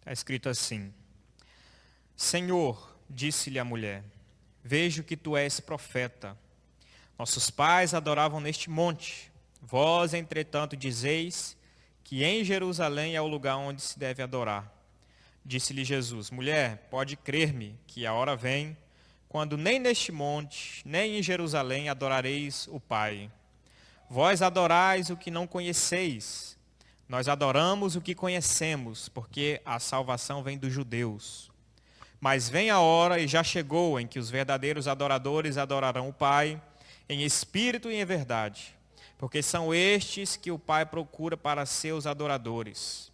Está escrito assim: Senhor, disse-lhe a mulher, vejo que tu és profeta. Nossos pais adoravam neste monte. Vós, entretanto, dizeis que em Jerusalém é o lugar onde se deve adorar. Disse-lhe Jesus: Mulher, pode crer-me que a hora vem, quando nem neste monte, nem em Jerusalém adorareis o Pai. Vós adorais o que não conheceis. Nós adoramos o que conhecemos, porque a salvação vem dos judeus. Mas vem a hora, e já chegou, em que os verdadeiros adoradores adorarão o Pai, em espírito e em verdade, porque são estes que o Pai procura para seus adoradores.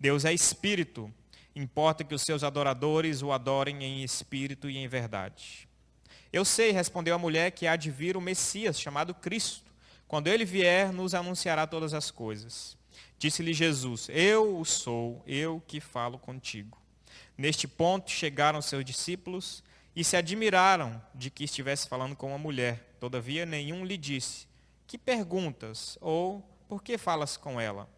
Deus é espírito, importa que os seus adoradores o adorem em espírito e em verdade. Eu sei, respondeu a mulher, que há de vir o Messias, chamado Cristo. Quando ele vier, nos anunciará todas as coisas. Disse-lhe Jesus: Eu o sou, eu que falo contigo. Neste ponto chegaram seus discípulos e se admiraram de que estivesse falando com uma mulher. Todavia nenhum lhe disse: Que perguntas? Ou por que falas com ela?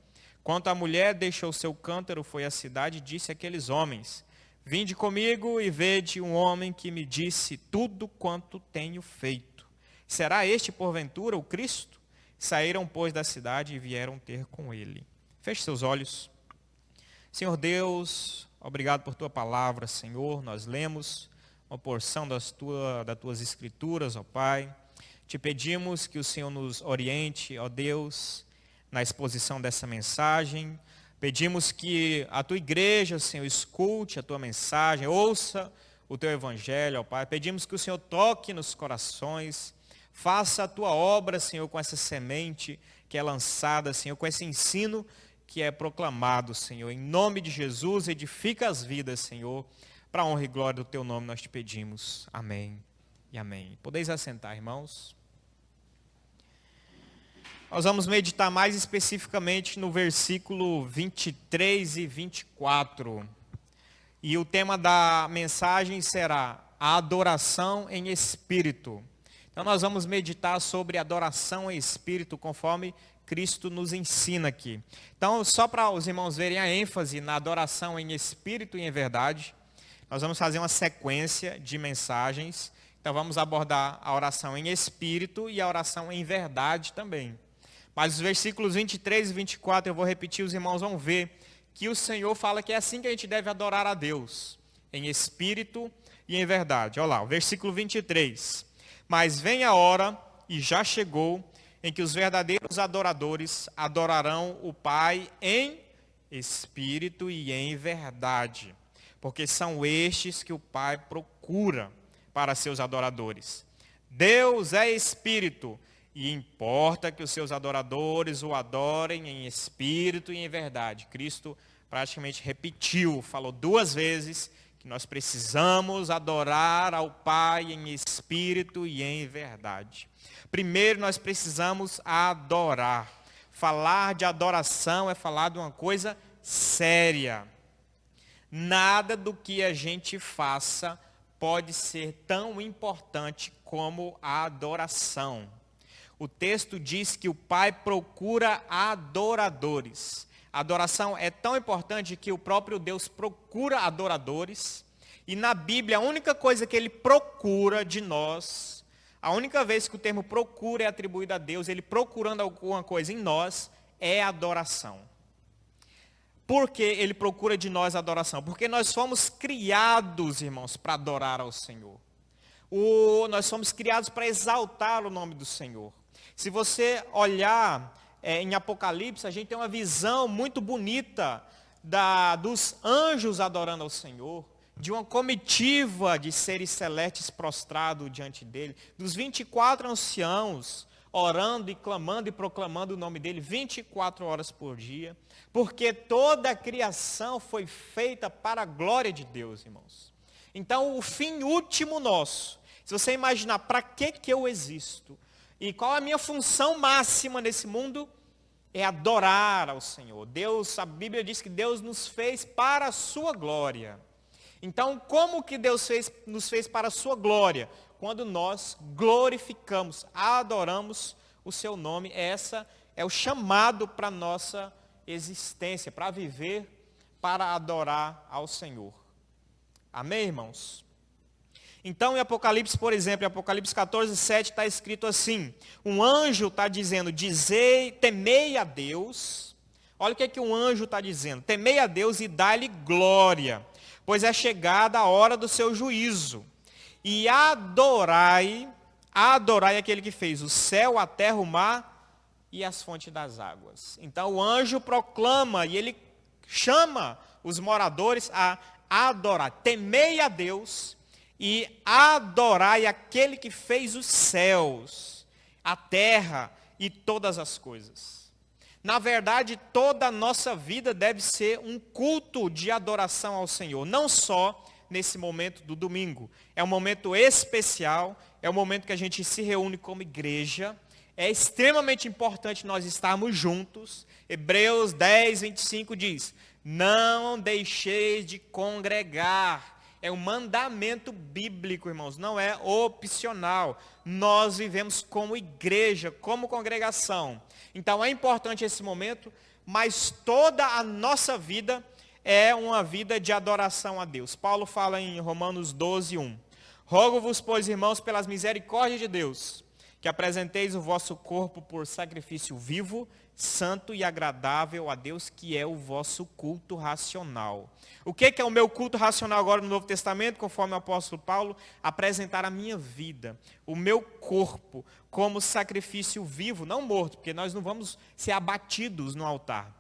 Quanto à mulher, deixou seu cântaro, foi à cidade e disse àqueles homens: Vinde comigo e vede um homem que me disse tudo quanto tenho feito. Será este, porventura, o Cristo? Saíram, pois, da cidade e vieram ter com ele. Feche seus olhos. Senhor Deus, obrigado por tua palavra, Senhor. Nós lemos uma porção das tuas escrituras, ó Pai. Te pedimos que o Senhor nos oriente, ó Deus, na exposição dessa mensagem. Pedimos que a tua igreja, Senhor, escute a tua mensagem, ouça o teu evangelho, ó Pai. Pedimos que o Senhor toque nos corações, faça a tua obra, Senhor, com essa semente que é lançada, Senhor, com esse ensino que é proclamado, Senhor. Em nome de Jesus, edifica as vidas, Senhor. Para a honra e glória do teu nome nós te pedimos. Amém e amém. Podeis assentar, irmãos. Nós vamos meditar mais especificamente no versículo 23 e 24. E o tema da mensagem será a adoração em espírito. Então nós vamos meditar sobre adoração em espírito, conforme Cristo nos ensina aqui. Então, só para os irmãos verem a ênfase na adoração em espírito e em verdade, nós vamos fazer uma sequência de mensagens. Então vamos abordar a oração em espírito e a oração em verdade também. Mas os versículos 23 e 24 eu vou repetir, os irmãos vão ver que o Senhor fala que é assim que a gente deve adorar a Deus, em espírito e em verdade. Olha lá, o versículo 23. Mas vem a hora, e já chegou, em que os verdadeiros adoradores adorarão o Pai em espírito e em verdade, porque são estes que o Pai procura para seus adoradores. Deus é espírito, e importa que os seus adoradores o adorem em espírito e em verdade. Cristo praticamente repetiu, falou duas vezes, que nós precisamos adorar ao Pai em espírito e em verdade. Primeiro nós precisamos adorar. Falar de adoração é falar de uma coisa séria. Nada do que a gente faça pode ser tão importante como a adoração. O texto diz que o Pai procura adoradores. A adoração é tão importante que o próprio Deus procura adoradores. E na Bíblia, a única coisa que Ele procura de nós, a única vez que o termo procura é atribuído a Deus, Ele procurando alguma coisa em nós, é adoração. Por que Ele procura de nós adoração? Porque nós fomos criados, irmãos, para adorar ao Senhor. Nós fomos criados para exaltar o nome do Senhor. Se você olhar em Apocalipse, a gente tem uma visão muito bonita dos anjos adorando ao Senhor, de uma comitiva de seres celestes prostrados diante dele, dos 24 anciãos orando e clamando e proclamando o nome dele 24 horas por dia, porque toda a criação foi feita para a glória de Deus, irmãos. Então, o fim último nosso, se você imaginar para que eu existo e qual a minha função máxima nesse mundo, é adorar ao Senhor. Deus, a Bíblia diz que Deus nos fez para a sua glória. Então, como que Deus nos fez para a sua glória? Quando nós glorificamos, adoramos o seu nome. Essa é o chamado para a nossa existência, para viver para adorar ao Senhor. Amém, irmãos? Então, em Apocalipse, por exemplo, em Apocalipse 14, 7, está escrito assim, um anjo está dizendo, temei a Deus. Olha o que é que um anjo está dizendo, temei a Deus e dai-lhe glória, pois é chegada a hora do seu juízo. E adorai aquele que fez o céu, a terra, o mar e as fontes das águas. Então o anjo proclama e ele chama os moradores a adorar. Temei a Deus e adorai aquele que fez os céus, a terra e todas as coisas. Na verdade, toda a nossa vida deve ser um culto de adoração ao Senhor, não só nesse momento do domingo. É um momento especial, é um momento que a gente se reúne como igreja. É extremamente importante nós estarmos juntos. Hebreus 10, 25 diz, não deixeis de congregar. É um mandamento bíblico, irmãos, não é opcional. Nós vivemos como igreja, como congregação. Então é importante esse momento, mas toda a nossa vida é uma vida de adoração a Deus. Paulo fala em Romanos 12, 1. Rogo-vos, pois, irmãos, pelas misericórdias de Deus, que apresenteis o vosso corpo por sacrifício vivo, santo e agradável a Deus, que é o vosso culto racional. O que é o meu culto racional agora no Novo Testamento, conforme o apóstolo Paulo? Apresentar a minha vida, o meu corpo, como sacrifício vivo, não morto, porque nós não vamos ser abatidos no altar.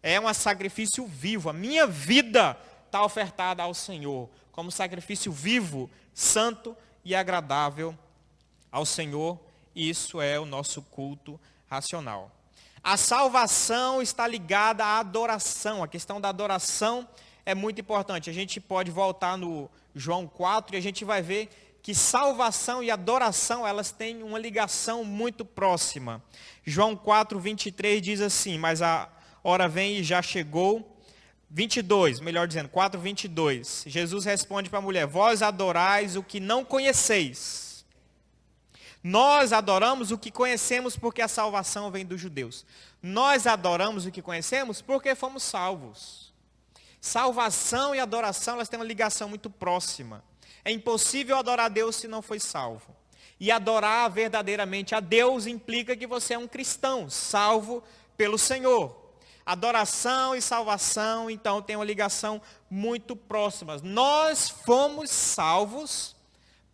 É um sacrifício vivo, a minha vida está ofertada ao Senhor, como sacrifício vivo, santo e agradável ao Senhor. Isso é o nosso culto racional. A salvação está ligada à adoração. A questão da adoração é muito importante. A gente pode voltar no João 4 e a gente vai ver que salvação e adoração, elas têm uma ligação muito próxima. João 4, 23 diz assim, mas a hora vem e já chegou. 22, melhor dizendo, 4, 22. Jesus responde para a mulher, vós adorais o que não conheceis. Nós adoramos o que conhecemos porque a salvação vem dos judeus. Nós adoramos o que conhecemos porque fomos salvos. Salvação e adoração, elas têm uma ligação muito próxima. É impossível adorar a Deus se não foi salvo. E adorar verdadeiramente a Deus implica que você é um cristão, salvo pelo Senhor. Adoração e salvação, então, tem uma ligação muito próxima. Nós fomos salvos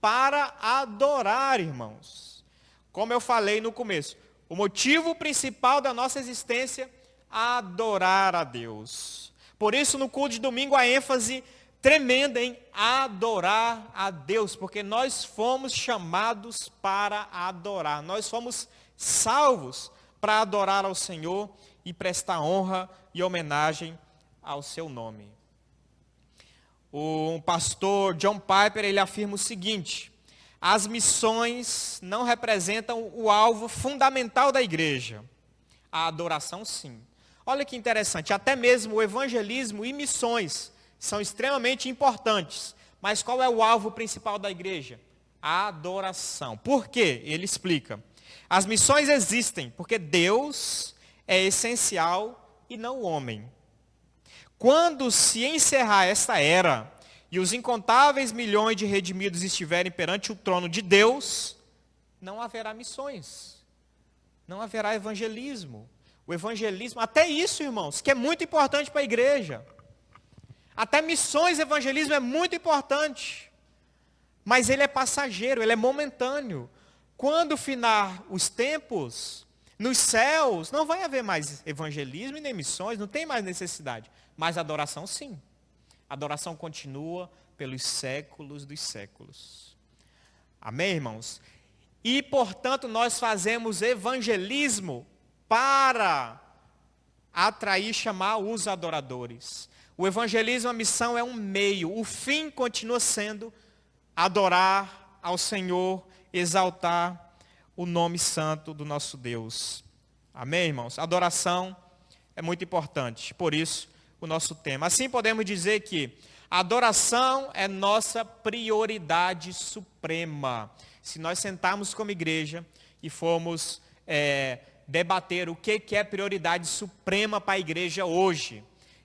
para adorar, irmãos. Como eu falei no começo, o motivo principal da nossa existência é adorar a Deus. Por isso, no culto de domingo, a ênfase tremenda em adorar a Deus, porque nós fomos chamados para adorar. Nós fomos salvos para adorar ao Senhor e prestar honra e homenagem ao seu nome. O pastor John Piper, ele afirma o seguinte, as missões não representam o alvo fundamental da igreja. A adoração, sim. Olha que interessante, até mesmo o evangelismo e missões são extremamente importantes. Mas qual é o alvo principal da igreja? A adoração. Por quê? Ele explica. As missões existem porque Deus é essencial e não o homem. Quando se encerrar esta era e os incontáveis milhões de redimidos estiverem perante o trono de Deus, não haverá missões, não haverá evangelismo. O evangelismo, até isso, irmãos, que é muito importante para a igreja. Até missões e evangelismo é muito importante, mas ele é passageiro, ele é momentâneo. Quando finar os tempos, nos céus, não vai haver mais evangelismo e nem missões, não tem mais necessidade. Mas adoração, sim. A adoração continua pelos séculos dos séculos. Amém, irmãos? E, portanto, nós fazemos evangelismo para atrair e chamar os adoradores. O evangelismo, a missão é um meio. O fim continua sendo adorar ao Senhor, exaltar o nome santo do nosso Deus. Amém, irmãos? Adoração é muito importante. Por isso, o nosso tema. Assim podemos dizer que a adoração é nossa prioridade suprema. Se nós sentarmos como igreja e formos debater o que é prioridade suprema para a igreja hoje,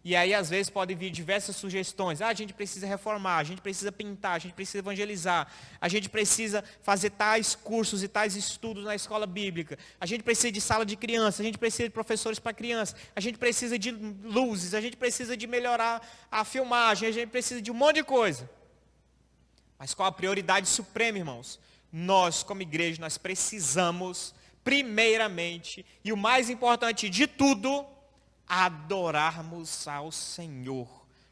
E aí, às vezes, podem vir diversas sugestões. A gente precisa reformar, a gente precisa pintar, a gente precisa evangelizar, a gente precisa fazer tais cursos e tais estudos na escola bíblica, a gente precisa de sala de criança, a gente precisa de professores para criança, a gente precisa de luzes, a gente precisa de melhorar a filmagem, a gente precisa de um monte de coisa. Mas qual a prioridade suprema, irmãos? Nós, como igreja, nós precisamos, primeiramente, e o mais importante de tudo, adorarmos ao Senhor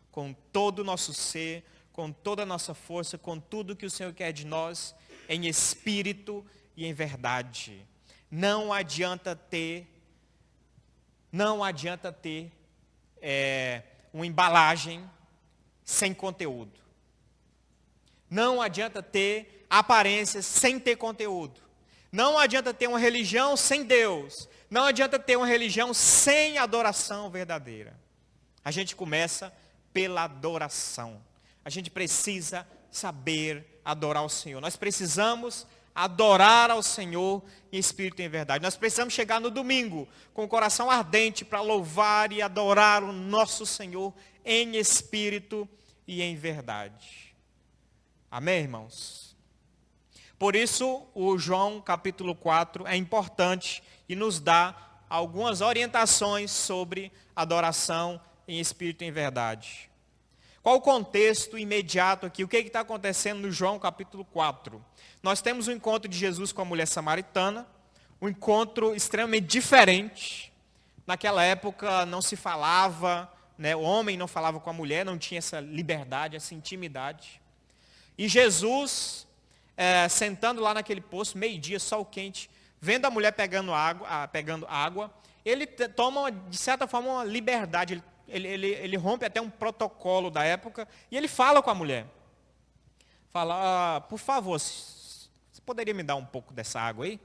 com todo o nosso ser, com toda a nossa força, com tudo que o Senhor quer de nós, em espírito e em verdade. Não adianta ter uma embalagem sem conteúdo. Não adianta ter aparências sem ter conteúdo. Não adianta ter uma religião sem Deus. Não adianta ter uma religião sem adoração verdadeira. A gente começa pela adoração. A gente precisa saber adorar o Senhor. Nós precisamos adorar ao Senhor em espírito e em verdade. Nós precisamos chegar no domingo com o coração ardente para louvar e adorar o nosso Senhor em espírito e em verdade. Amém, irmãos? Por isso, o João capítulo 4 é importante e nos dá algumas orientações sobre adoração em espírito e em verdade. Qual o contexto imediato aqui? O que está acontecendo no João capítulo 4? Nós temos o encontro de Jesus com a mulher samaritana, um encontro extremamente diferente. Naquela época não se falava, né, o homem não falava com a mulher, não tinha essa liberdade, essa intimidade. E Jesus, sentando lá naquele poço, meio-dia, sol quente, vendo a mulher pegando água, ele toma, de certa forma, uma liberdade. Ele rompe até um protocolo da época e ele fala com a mulher. Fala, por favor, você poderia me dar um pouco dessa água aí?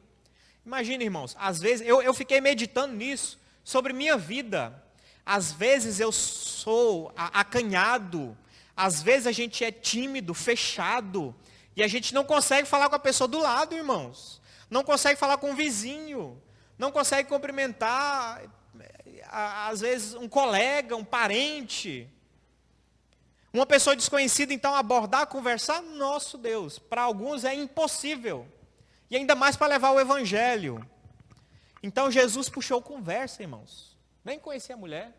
Imagina, irmãos, às vezes, eu fiquei meditando nisso, sobre minha vida. Às vezes eu sou acanhado, às vezes a gente é tímido, fechado, e a gente não consegue falar com a pessoa do lado, irmãos. Não consegue falar com o vizinho, não consegue cumprimentar, às vezes, um colega, um parente. Uma pessoa desconhecida, então, abordar, conversar, nosso Deus, para alguns é impossível. E ainda mais para levar o evangelho. Então, Jesus puxou conversa, irmãos. Nem conhecia a mulher,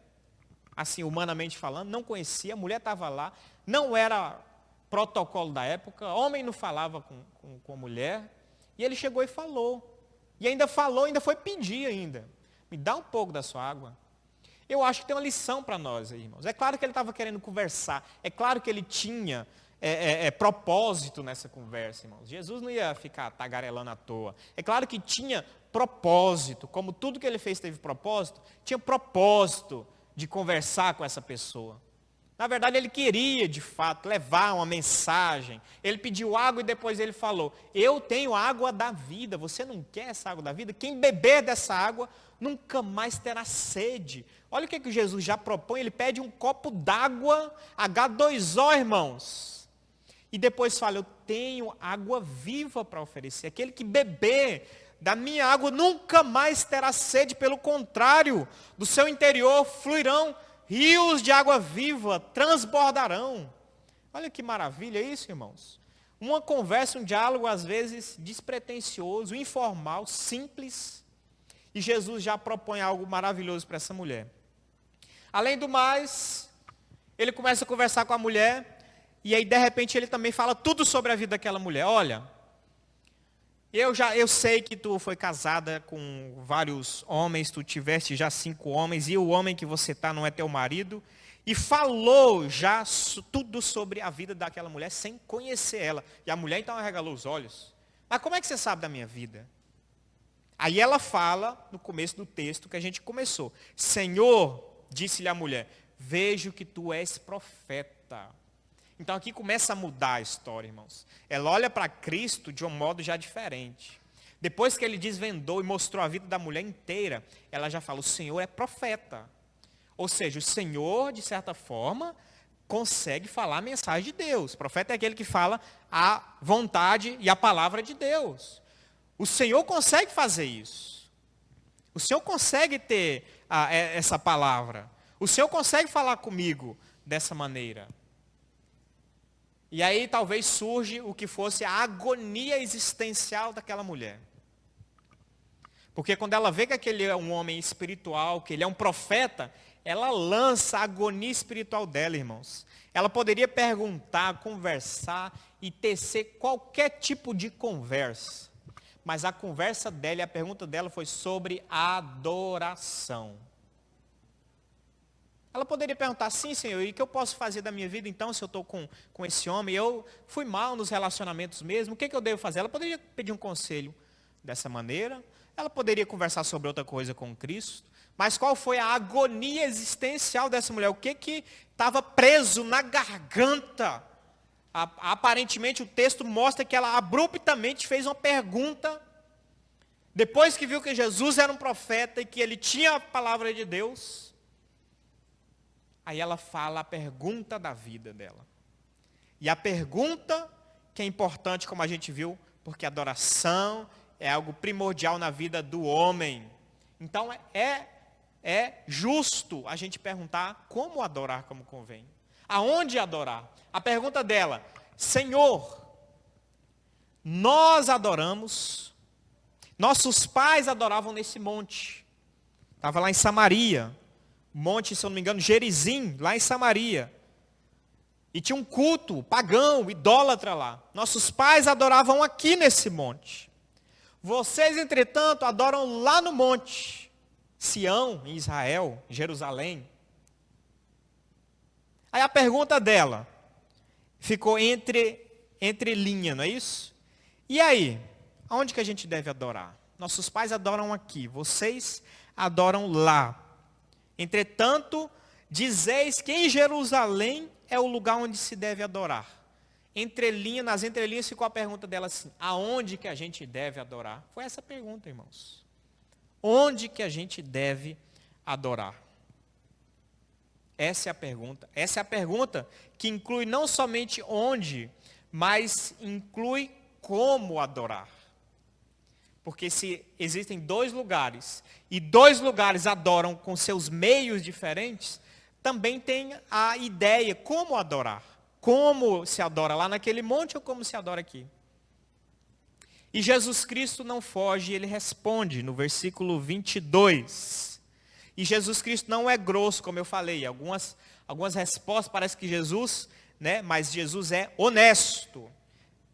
assim, humanamente falando, não conhecia, a mulher estava lá, não era protocolo da época, homem não falava com a mulher. E ele chegou e falou. E ainda falou, ainda foi pedir ainda. Me dá um pouco da sua água. Eu acho que tem uma lição para nós, irmãos. É claro que ele estava querendo conversar. É claro que ele tinha propósito nessa conversa, irmãos. Jesus não ia ficar tagarelando à toa. É claro que tinha propósito. Como tudo que ele fez teve propósito, tinha propósito de conversar com essa pessoa. Na verdade, ele queria, de fato, levar uma mensagem. Ele pediu água e depois ele falou, eu tenho água da vida, você não quer essa água da vida? Quem beber dessa água nunca mais terá sede. Olha o que Jesus já propõe, ele pede um copo d'água, H2O, irmãos. E depois fala, eu tenho água viva para oferecer. Aquele que beber da minha água nunca mais terá sede, pelo contrário, do seu interior fluirão rios de água viva, transbordarão. Olha que maravilha isso, irmãos. Uma conversa, um diálogo, às vezes, despretensioso, informal, simples. E Jesus já propõe algo maravilhoso para essa mulher. Além do mais, ele começa a conversar com a mulher, e aí, de repente, ele também fala tudo sobre a vida daquela mulher. Olha, eu sei que tu foi casada com vários homens, tu tiveste já 5 homens, e o homem que você está não é teu marido. E falou já tudo sobre a vida daquela mulher, sem conhecer ela. E a mulher então arregalou os olhos. Mas como é que você sabe da minha vida? Aí ela fala, no começo do texto que a gente começou. Senhor, disse-lhe a mulher, vejo que tu és profeta. Então aqui começa a mudar a história, irmãos. Ela olha para Cristo de um modo já diferente. Depois que ele desvendou e mostrou a vida da mulher inteira, ela já fala, o Senhor é profeta. Ou seja, o Senhor, de certa forma, consegue falar a mensagem de Deus. O profeta é aquele que fala a vontade e a palavra de Deus. O Senhor consegue fazer isso. O Senhor consegue ter essa palavra. O Senhor consegue falar comigo dessa maneira. E aí talvez surge o que fosse a agonia existencial daquela mulher. Porque quando ela vê que aquele é um homem espiritual, que ele é um profeta, ela lança a agonia espiritual dela, irmãos. Ela poderia perguntar, conversar e tecer qualquer tipo de conversa. Mas a conversa dela e a pergunta dela foi sobre adoração. Ela poderia perguntar, sim, Senhor, e o que eu posso fazer da minha vida então, se eu estou com esse homem? Eu fui mal nos relacionamentos mesmo, o que eu devo fazer? Ela poderia pedir um conselho dessa maneira, ela poderia conversar sobre outra coisa com Cristo, mas qual foi a agonia existencial dessa mulher? O que estava preso na garganta? Aparentemente o texto mostra que ela abruptamente fez uma pergunta, depois que viu que Jesus era um profeta e que ele tinha a palavra de Deus. Aí ela fala a pergunta da vida dela. E a pergunta que é importante, como a gente viu, porque adoração é algo primordial na vida do homem. Então é justo a gente perguntar como adorar como convém. Aonde adorar? A pergunta dela, Senhor, nós adoramos, nossos pais adoravam nesse monte. Estava lá em Samaria. Monte, se eu não me engano, Gerizim, lá em Samaria. E tinha um culto pagão, idólatra lá. Nossos pais adoravam aqui nesse monte. Vocês, entretanto, adoram lá no monte, Sião, em Israel, em Jerusalém. Aí a pergunta dela ficou entre linha, não é isso? E aí, aonde que a gente deve adorar? Nossos pais adoram aqui, vocês adoram lá. Entretanto, dizeis que em Jerusalém é o lugar onde se deve adorar. Nas entrelinhas ficou a pergunta dela assim, aonde que a gente deve adorar? Foi essa a pergunta, irmãos. Onde que a gente deve adorar? Essa é a pergunta. Essa é a pergunta que inclui não somente onde, mas inclui como adorar. Porque se existem dois lugares, e dois lugares adoram com seus meios diferentes, também tem a ideia como adorar. Como se adora lá naquele monte ou como se adora aqui. E Jesus Cristo não foge, ele responde no versículo 22. E Jesus Cristo não é grosso, como eu falei. Algumas respostas parece que Jesus, mas Jesus é honesto.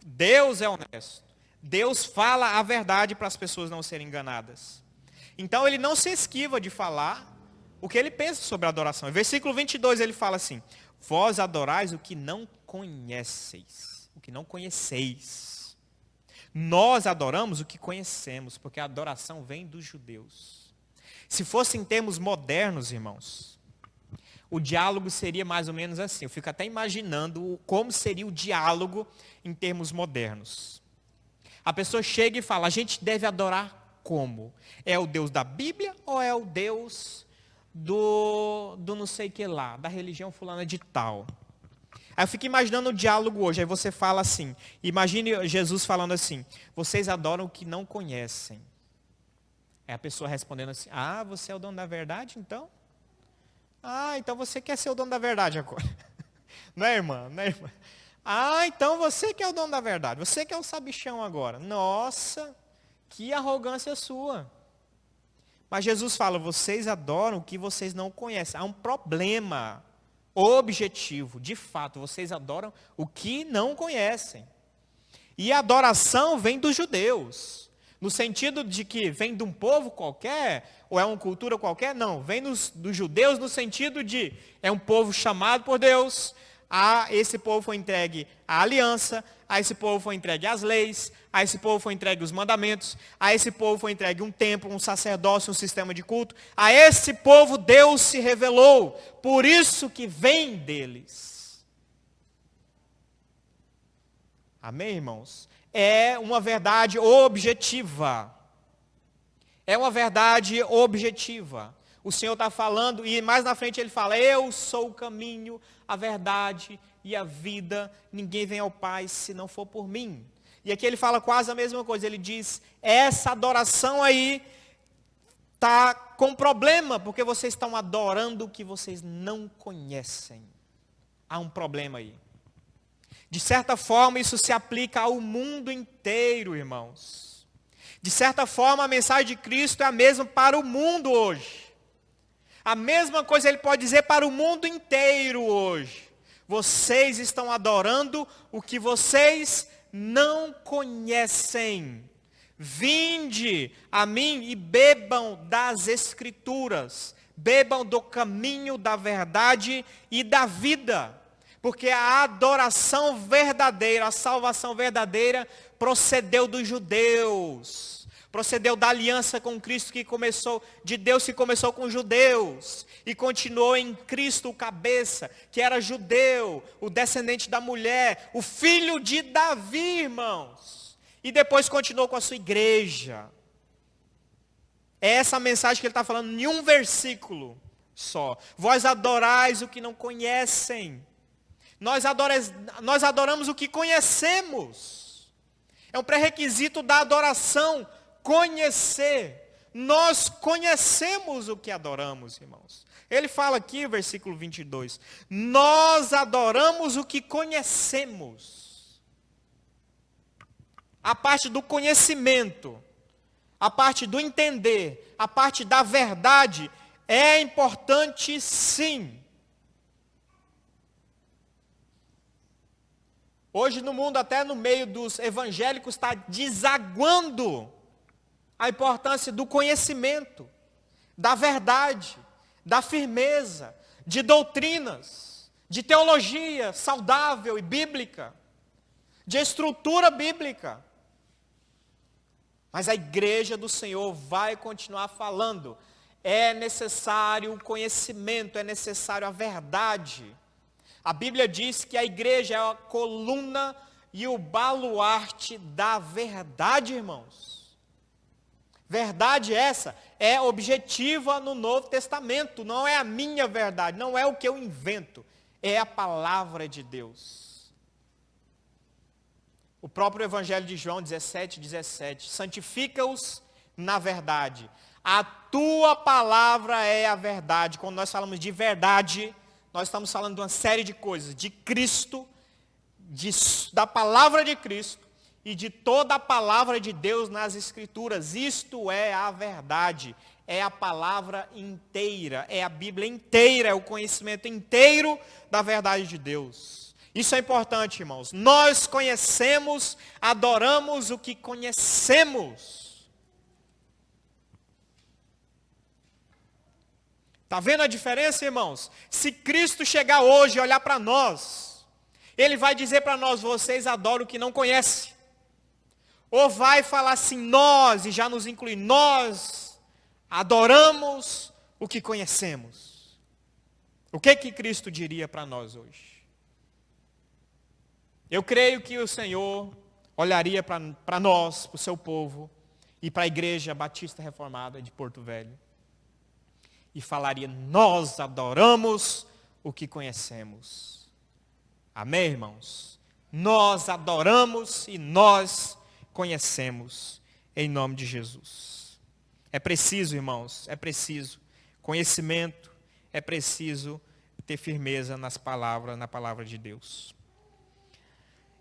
Deus é honesto. Deus fala a verdade para as pessoas não serem enganadas. Então ele não se esquiva de falar o que ele pensa sobre a adoração. Em versículo 22 ele fala assim, vós adorais o que não conheceis. O que não conheceis. Nós adoramos o que conhecemos, porque a adoração vem dos judeus. Se fosse em termos modernos, irmãos, o diálogo seria mais ou menos assim. Eu fico até imaginando como seria o diálogo em termos modernos. A pessoa chega e fala, a gente deve adorar como? É o Deus da Bíblia ou é o Deus do não sei que lá, da religião fulana de tal? Aí eu fico imaginando o diálogo hoje, aí você fala assim, imagine Jesus falando assim, vocês adoram o que não conhecem. Aí a pessoa respondendo assim, você é o dono da verdade então? Então você quer ser o dono da verdade agora. Não é, irmã? Não é, irmã? Então você que é o dono da verdade, você que é o sabichão agora. Nossa, que arrogância sua. Mas Jesus fala, vocês adoram o que vocês não conhecem. Há um problema objetivo, de fato, vocês adoram o que não conhecem. E a adoração vem dos judeus. No sentido de que vem de um povo qualquer, ou é uma cultura qualquer, não. Vem dos judeus no sentido de, é um povo chamado por Deus, a esse povo foi entregue a aliança, a esse povo foi entregue as leis, a esse povo foi entregue os mandamentos, a esse povo foi entregue um templo, um sacerdócio, um sistema de culto. A esse povo Deus se revelou, por isso que vem deles. Amém, irmãos? É uma verdade objetiva. É uma verdade objetiva. O Senhor está falando, e mais na frente ele fala, eu sou o caminho, a verdade e a vida, ninguém vem ao Pai se não for por mim. E aqui ele fala quase a mesma coisa, ele diz, essa adoração aí está com problema, porque vocês estão adorando o que vocês não conhecem. Há um problema aí. De certa forma, isso se aplica ao mundo inteiro, irmãos. De certa forma, a mensagem de Cristo é a mesma para o mundo hoje. A mesma coisa ele pode dizer para o mundo inteiro hoje. Vocês estão adorando o que vocês não conhecem. Vinde a mim e bebam das Escrituras. Bebam do caminho da verdade e da vida. Porque a adoração verdadeira, a salvação verdadeira, procedeu dos judeus. Procedeu da aliança com Cristo que começou, de Deus que começou com os judeus. E continuou em Cristo, o cabeça, que era judeu, o descendente da mulher, o filho de Davi, irmãos. E depois continuou com a sua igreja. É essa a mensagem que ele está falando em um versículo só. Vós adorais o que não conhecem. Nós adoramos o que conhecemos. É um pré-requisito da adoração, conhecer. Nós conhecemos o que adoramos, irmãos. Ele fala aqui, versículo 22, nós adoramos o que conhecemos. A parte do conhecimento, a parte do entender, a parte da verdade, é importante sim. Hoje no mundo, até no meio dos evangélicos, está desaguando a importância do conhecimento, da verdade, da firmeza, de doutrinas, de teologia saudável e bíblica, de estrutura bíblica. Mas a igreja do Senhor vai continuar falando. É necessário o conhecimento, é necessário a verdade. A Bíblia diz que a igreja é a coluna e o baluarte da verdade, irmãos. Verdade essa é objetiva no Novo Testamento, não é a minha verdade, não é o que eu invento, é a palavra de Deus. O próprio Evangelho de João 17, santifica-os na verdade. A tua palavra é a verdade. Quando nós falamos de verdade, nós estamos falando de uma série de coisas, de Cristo, da palavra de Cristo e de toda a palavra de Deus nas Escrituras. Isto é a verdade, é a palavra inteira, é a Bíblia inteira, é o conhecimento inteiro da verdade de Deus. Isso é importante, irmãos. Nós conhecemos, adoramos o que conhecemos. Está vendo a diferença, irmãos? Se Cristo chegar hoje e olhar para nós, Ele vai dizer para nós, vocês adoram o que não conhecem. Ou vai falar assim, nós, e já nos inclui, nós adoramos o que conhecemos. O que Cristo diria para nós hoje? Eu creio que o Senhor olharia para nós, para o seu povo, e para a Igreja Batista Reformada de Porto Velho. E falaria, nós adoramos o que conhecemos. Amém, irmãos? Nós adoramos e nós conhecemos, em nome de Jesus. É preciso, irmãos, é preciso conhecimento, é preciso ter firmeza na palavra de Deus.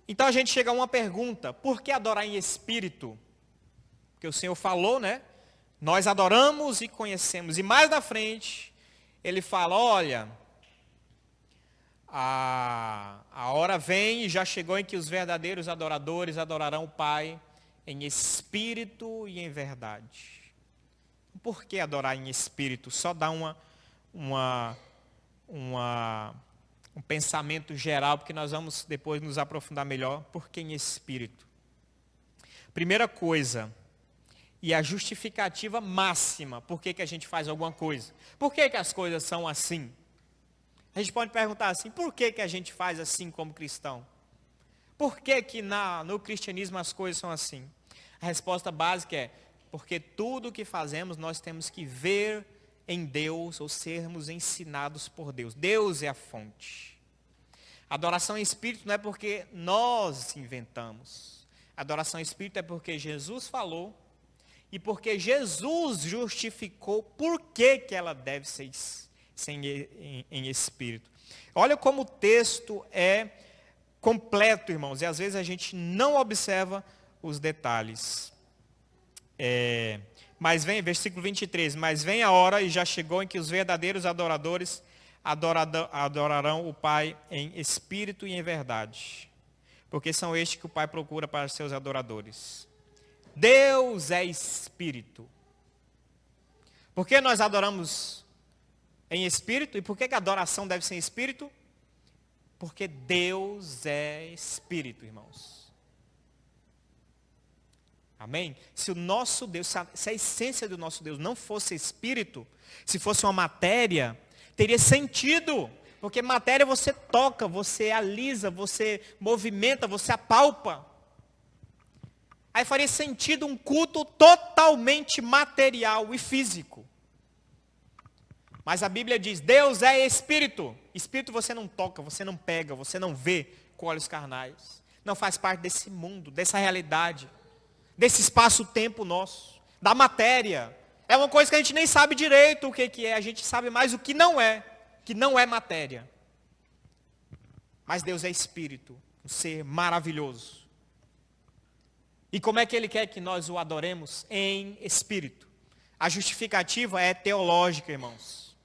Então a gente chega a uma pergunta, por que adorar em espírito? Porque o Senhor falou, né? Nós adoramos e conhecemos. E mais na frente, ele fala, olha, a hora vem e já chegou em que os verdadeiros adoradores adorarão o Pai em espírito e em verdade. Por que adorar em espírito? Só dá um pensamento geral, porque nós vamos depois nos aprofundar melhor. Por que em espírito? Primeira coisa, e a justificativa máxima, por que a gente faz alguma coisa. Por que as coisas são assim? A gente pode perguntar assim, por que a gente faz assim como cristão? Por que no cristianismo as coisas são assim? A resposta básica é, porque tudo o que fazemos nós temos que ver em Deus, ou sermos ensinados por Deus. Deus é a fonte. Adoração em espírito não é porque nós inventamos. Adoração em espírito é porque Jesus falou, e porque Jesus justificou por que ela deve ser em espírito. Olha como o texto é completo, irmãos, e às vezes a gente não observa os detalhes. Mas vem, versículo 23, mas vem a hora e já chegou em que os verdadeiros adoradores adorarão o Pai em espírito e em verdade, porque são estes que o Pai procura para seus adoradores. Deus é espírito. Por que nós adoramos em espírito? E por que a adoração deve ser em espírito? Porque Deus é espírito, irmãos. Amém? Se o nosso Deus, se a essência do nosso Deus não fosse espírito, se fosse uma matéria, teria sentido. Porque matéria você toca, você alisa, você movimenta, você apalpa. Aí faria sentido um culto totalmente material e físico. Mas a Bíblia diz, Deus é espírito. Espírito você não toca, você não pega, você não vê com olhos carnais. Não faz parte desse mundo, dessa realidade, desse espaço-tempo nosso, da matéria. É uma coisa que a gente nem sabe direito o que é, a gente sabe mais o que não é matéria. Mas Deus é espírito, um ser maravilhoso. E como é que Ele quer que nós o adoremos? Em espírito. A justificativa é teológica, irmãos.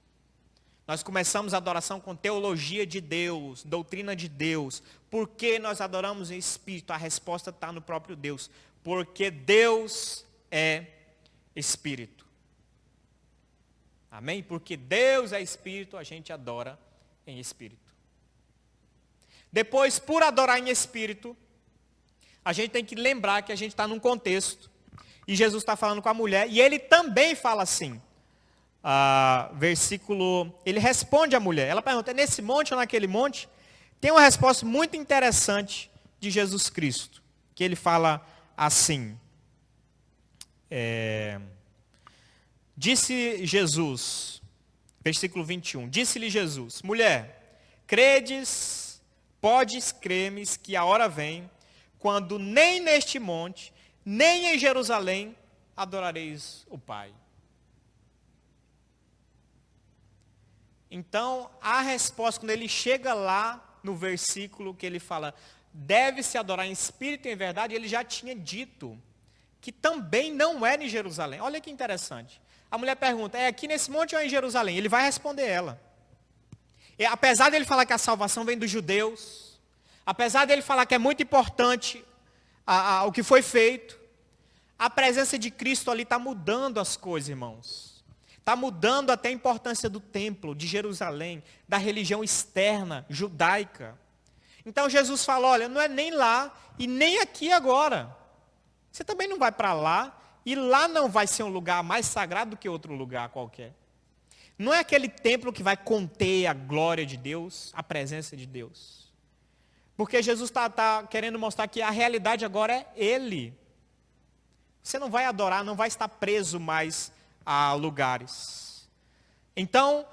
Nós começamos a adoração com teologia de Deus, doutrina de Deus. Por que nós adoramos em espírito? A resposta está no próprio Deus. Porque Deus é espírito. Amém? Porque Deus é espírito, a gente adora em espírito. Depois, por adorar em espírito, a gente tem que lembrar que a gente está num contexto. E Jesus está falando com a mulher. E ele também fala assim. Ele responde à mulher. Ela pergunta, é nesse monte ou naquele monte? Tem uma resposta muito interessante de Jesus Cristo. Que ele fala assim. Disse Jesus, versículo 21. Disse-lhe Jesus, mulher, podes crer-me que a hora vem, quando nem neste monte, nem em Jerusalém, adorareis o Pai. Então, a resposta, quando ele chega lá no versículo que ele fala, deve-se adorar em espírito e em verdade, ele já tinha dito que também não é em Jerusalém. Olha que interessante. A mulher pergunta, é aqui nesse monte ou é em Jerusalém? Ele vai responder ela. E, apesar dele falar que a salvação vem dos judeus, apesar dele falar que é muito importante o que foi feito, a presença de Cristo ali está mudando as coisas, irmãos. Está mudando até a importância do templo, de Jerusalém, da religião externa, judaica. Então Jesus fala, olha, não é nem lá e nem aqui agora. Você também não vai para lá, e lá não vai ser um lugar mais sagrado do que outro lugar qualquer. Não é aquele templo que vai conter a glória de Deus, a presença de Deus. Porque Jesus está querendo mostrar que a realidade agora é Ele. Você não vai adorar, não vai estar preso mais a lugares. Então,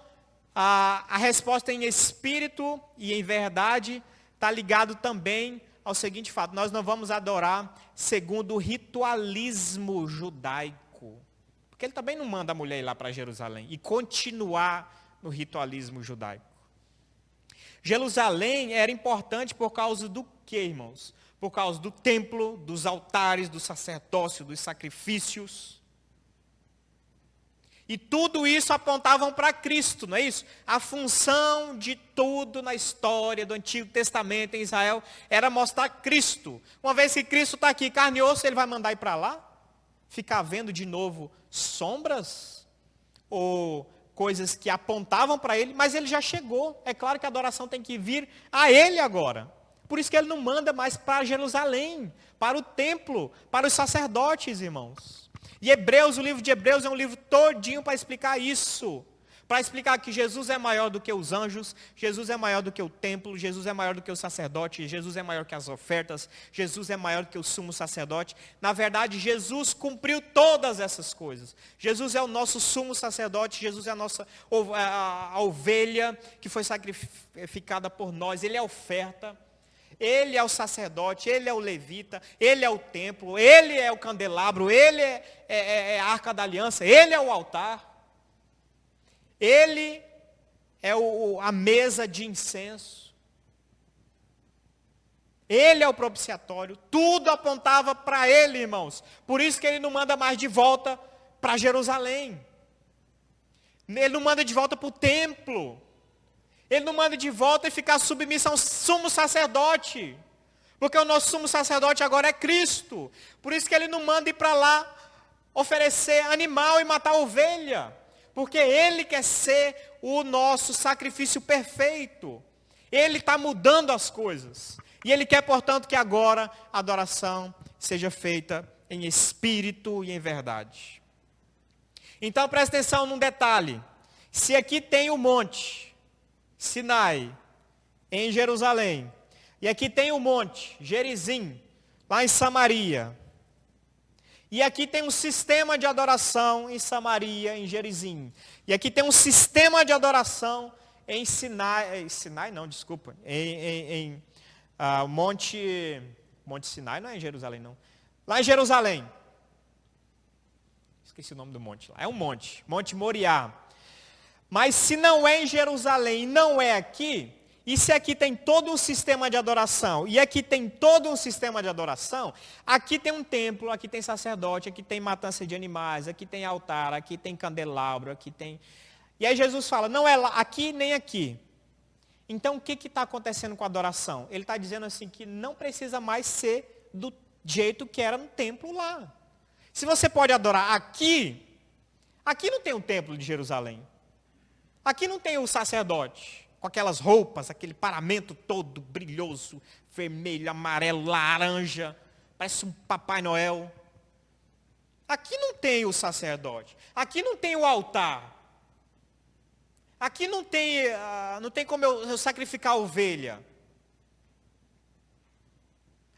a resposta em espírito e em verdade está ligado também ao seguinte fato. Nós não vamos adorar segundo o ritualismo judaico. Porque ele também não manda a mulher ir lá para Jerusalém e continuar no ritualismo judaico. Jerusalém era importante por causa do quê, irmãos? Por causa do templo, dos altares, do sacerdócio, dos sacrifícios. E tudo isso apontavam para Cristo, não é isso? A função de tudo na história do Antigo Testamento em Israel era mostrar Cristo. Uma vez que Cristo está aqui, carne e osso, ele vai mandar ir para lá? Ficar vendo de novo sombras? Ou coisas que apontavam para ele? Mas ele já chegou. É claro que a adoração tem que vir a ele agora. Por isso que ele não manda mais para Jerusalém, para o templo, para os sacerdotes, irmãos. E Hebreus, o livro de Hebreus é um livro todinho para explicar isso. Para explicar que Jesus é maior do que os anjos, Jesus é maior do que o templo, Jesus é maior do que o sacerdote, Jesus é maior que as ofertas, Jesus é maior do que o sumo sacerdote. Na verdade, Jesus cumpriu todas essas coisas. Jesus é o nosso sumo sacerdote, Jesus é a nossa a ovelha que foi sacrificada por nós, Ele é a oferta. Ele é o sacerdote, ele é o levita, ele é o templo, ele é o candelabro, ele é a arca da aliança, ele é o altar. Ele é a mesa de incenso. Ele é o propiciatório. Tudo apontava para ele, irmãos. Por isso que ele não manda mais de volta para Jerusalém. Ele não manda de volta para o templo. Ele não manda de volta e ficar submisso ao sumo sacerdote. Porque o nosso sumo sacerdote agora é Cristo. Por isso que ele não manda ir para lá oferecer animal e matar ovelha. Porque ele quer ser o nosso sacrifício perfeito. Ele está mudando as coisas. E ele quer, portanto, que agora a adoração seja feita em espírito e em verdade. Então, presta atenção num detalhe. Se aqui tem o monte Sinai, em Jerusalém, e aqui tem o monte Gerizim, lá em Samaria, e aqui tem um sistema de adoração em Samaria, em Gerizim, e aqui tem um sistema de adoração em Sinai, Monte Sinai não é em Jerusalém, não. Lá em Jerusalém. Esqueci o nome do monte lá. É um monte, Monte Moriá. Mas se não é em Jerusalém e não é aqui, e se aqui tem todo um sistema de adoração, e aqui tem todo um sistema de adoração, aqui tem um templo, aqui tem sacerdote, aqui tem matança de animais, aqui tem altar, aqui tem candelabro, aqui tem... E aí Jesus fala, não é lá, aqui nem aqui. Então o que está acontecendo com a adoração? Ele está dizendo assim que não precisa mais ser do jeito que era no templo lá. Se você pode adorar aqui não tem um templo de Jerusalém. Aqui não tem o sacerdote, com aquelas roupas, aquele paramento todo brilhoso, vermelho, amarelo, laranja, parece um Papai Noel. Aqui não tem o sacerdote, aqui não tem o altar. Aqui não tem como eu sacrificar a ovelha.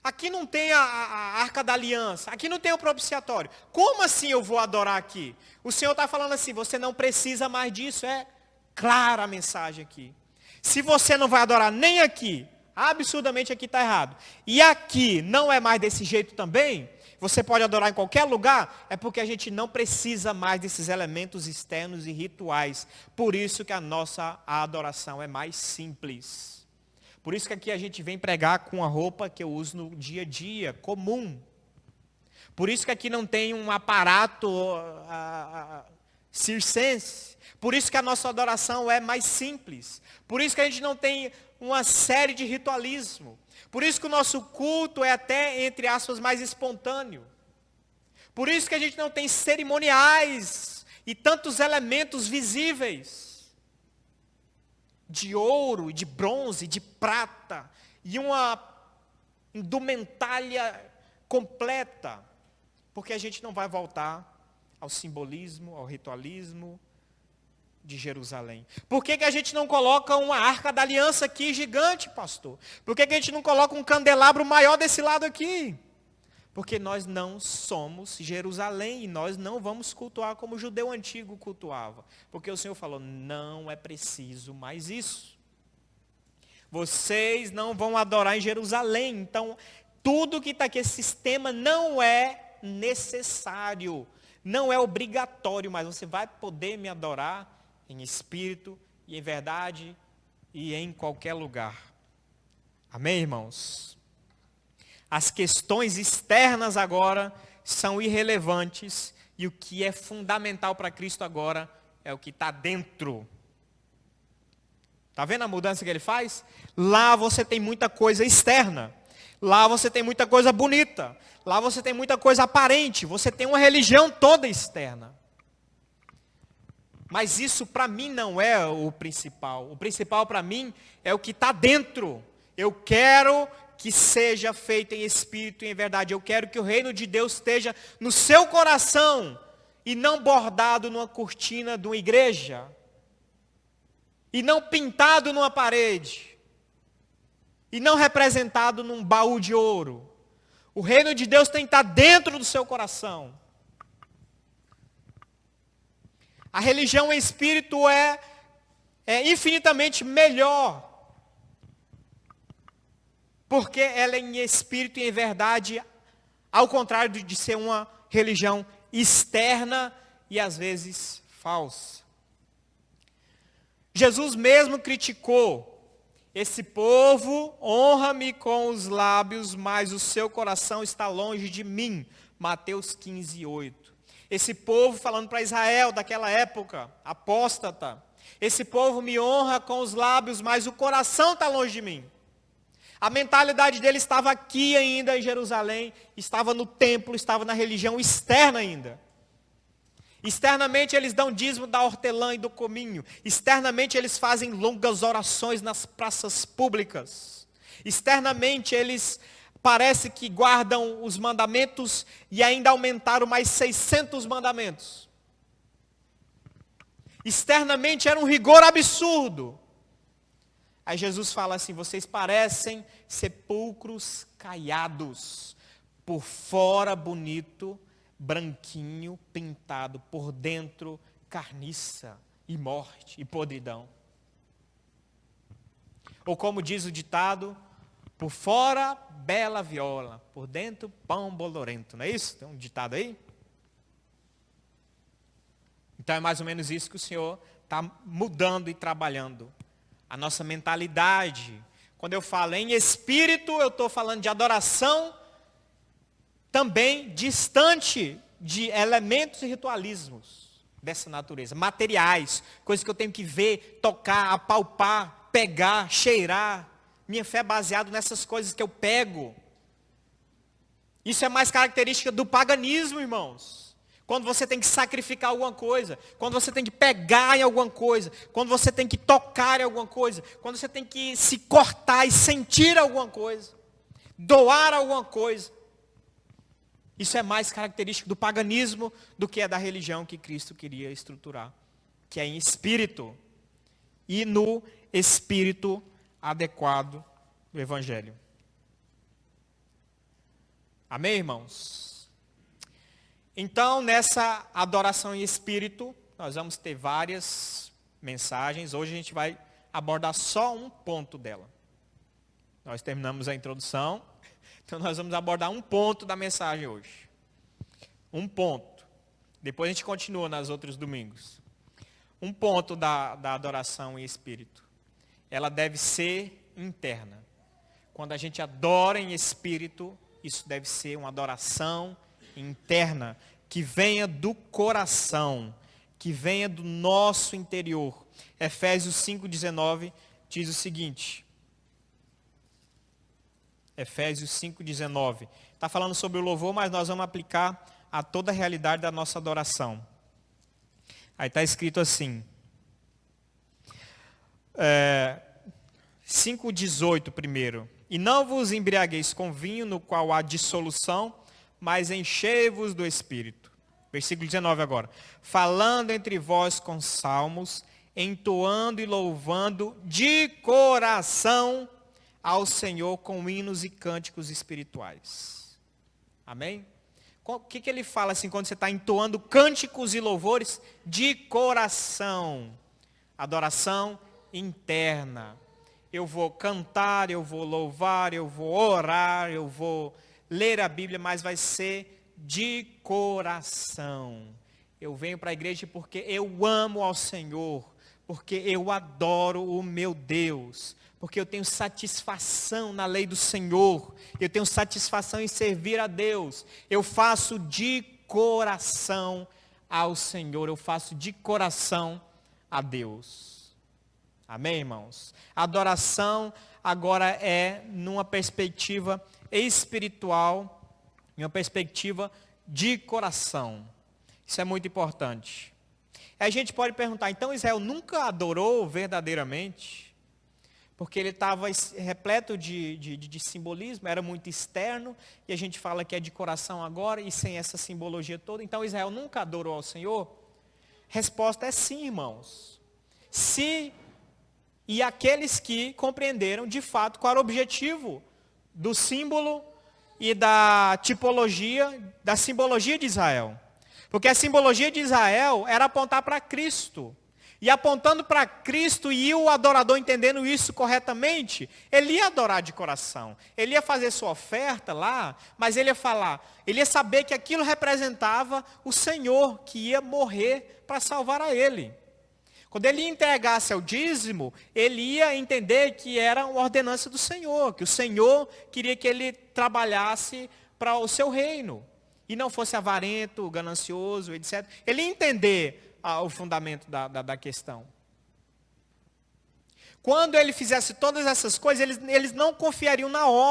Aqui não tem a arca da aliança. Aqui não tem o propiciatório. Como assim eu vou adorar aqui? O Senhor está falando assim, você não precisa mais disso. É clara a mensagem aqui. Se você não vai adorar nem aqui, absurdamente aqui está errado. E aqui não é mais desse jeito também, você pode adorar em qualquer lugar, é porque a gente não precisa mais desses elementos externos e rituais. Por isso que a nossa adoração é mais simples. Por isso que aqui a gente vem pregar com a roupa que eu uso no dia a dia, comum. Por isso que aqui não tem um aparato circense. Por isso que a nossa adoração é mais simples. Por isso que a gente não tem uma série de ritualismo. Por isso que o nosso culto é até, entre aspas, mais espontâneo. Por isso que a gente não tem cerimoniais e tantos elementos visíveis. De ouro, de bronze, de prata. E uma indumentária completa. Porque a gente não vai voltar ao simbolismo, ao ritualismo de Jerusalém. Por que a gente não coloca uma arca da aliança aqui gigante, pastor? Por que a gente não coloca um candelabro maior desse lado aqui? Porque nós não somos Jerusalém e nós não vamos cultuar como o judeu antigo cultuava. Porque o Senhor falou, não é preciso mais isso. Vocês não vão adorar em Jerusalém. Então, tudo que está aqui, esse sistema não é necessário. Não é obrigatório, mas você vai poder me adorar em espírito e em verdade e em qualquer lugar. Amém, irmãos? As questões externas agora são irrelevantes e o que é fundamental para Cristo agora é o que está dentro. Está vendo a mudança que ele faz? Lá você tem muita coisa externa. Lá você tem muita coisa bonita. Lá você tem muita coisa aparente. Você tem uma religião toda externa. Mas isso para mim não é o principal. O principal para mim é o que está dentro. Eu quero que seja feito em espírito e em verdade. Eu quero que o reino de Deus esteja no seu coração e não bordado numa cortina de uma igreja. E não pintado numa parede. E não representado num baú de ouro. O reino de Deus tem que estar dentro do seu coração. A religião em espírito é infinitamente melhor. Porque ela é em espírito e em verdade, ao contrário de ser uma religião externa e às vezes falsa. Jesus mesmo criticou: esse povo honra-me com os lábios, mas o seu coração está longe de mim. Mateus 15:8. Esse povo, falando para Israel daquela época, apóstata: esse povo me honra com os lábios, mas o coração está longe de mim. A mentalidade dele estava aqui ainda em Jerusalém, estava no templo, estava na religião externa ainda. Externamente eles dão dízimo da hortelã e do cominho. Externamente eles fazem longas orações nas praças públicas. Externamente eles parece que guardam os mandamentos e ainda aumentaram mais 600 mandamentos. Externamente era um rigor absurdo. Aí Jesus fala assim: vocês parecem sepulcros caiados, por fora bonito, branquinho, pintado, por dentro carniça e morte e podridão. Ou como diz o ditado, por fora bela viola, por dentro pão bolorento. Não é isso? Tem um ditado aí? Então é mais ou menos isso que o Senhor está mudando e trabalhando. A nossa mentalidade. Quando eu falo em espírito, eu estou falando de adoração também distante de elementos e ritualismos dessa natureza, materiais, coisas que eu tenho que ver, tocar, apalpar, pegar, cheirar. Minha fé é baseada nessas coisas que eu pego. Isso é mais característica do paganismo, irmãos. Quando você tem que sacrificar alguma coisa, quando você tem que pegar em alguma coisa, quando você tem que tocar em alguma coisa, quando você tem que se cortar e sentir alguma coisa, doar alguma coisa. Isso é mais característico do paganismo do que é da religião que Cristo queria estruturar, que é em espírito e no espírito adequado do Evangelho. Amém, irmãos? Então, nessa adoração em espírito, nós vamos ter várias mensagens. Hoje a gente vai abordar só um ponto dela. Nós terminamos a introdução, então nós vamos abordar um ponto da mensagem hoje. Um ponto. Depois a gente continua nos outros domingos. Um ponto da adoração em espírito. Ela deve ser interna. Quando a gente adora em espírito, isso deve ser uma adoração interna, que venha do coração, que venha do nosso interior. Efésios 5,19 diz o seguinte. Efésios 5,19. Está falando sobre o louvor, mas nós vamos aplicar a toda a realidade da nossa adoração. Aí está escrito assim. 5,18 primeiro. E não vos embriagueis com vinho, no qual há dissolução, mas enchei-vos do Espírito. Versículo 19 agora. Falando entre vós com salmos, entoando e louvando de coração ao Senhor com hinos e cânticos espirituais. Amém? O que ele fala assim quando você está entoando cânticos e louvores de coração? Adoração interna. Eu vou cantar, eu vou louvar, eu vou orar, eu vou ler a Bíblia, mas vai ser de coração. Eu venho para a igreja porque eu amo ao Senhor, porque eu adoro o meu Deus, porque eu tenho satisfação na lei do Senhor, eu tenho satisfação em servir a Deus. Eu faço de coração ao Senhor, eu faço de coração a Deus. Amém, irmãos? A adoração agora é numa perspectiva espiritual, em uma perspectiva de coração. Isso é muito importante. Aí a gente pode perguntar, então Israel nunca adorou verdadeiramente? Porque ele estava repleto de simbolismo, era muito externo, e a gente fala que é de coração agora, e sem essa simbologia toda. Então Israel nunca adorou ao Senhor? Resposta é sim, irmãos. Se e aqueles que compreenderam de fato qual era o objetivo do símbolo e da tipologia, da simbologia de Israel. Porque a simbologia de Israel era apontar para Cristo. E apontando para Cristo e o adorador entendendo isso corretamente, ele ia adorar de coração. Ele ia fazer sua oferta lá, mas ele ia falar, ele ia saber que aquilo representava o Senhor que ia morrer para salvar a ele. Quando ele entregasse ao dízimo, ele ia entender que era uma ordenança do Senhor, que o Senhor queria que ele trabalhasse para o seu reino, e não fosse avarento, ganancioso, etc. Ele ia entender o fundamento da questão. Quando ele fizesse todas essas coisas, eles não confiariam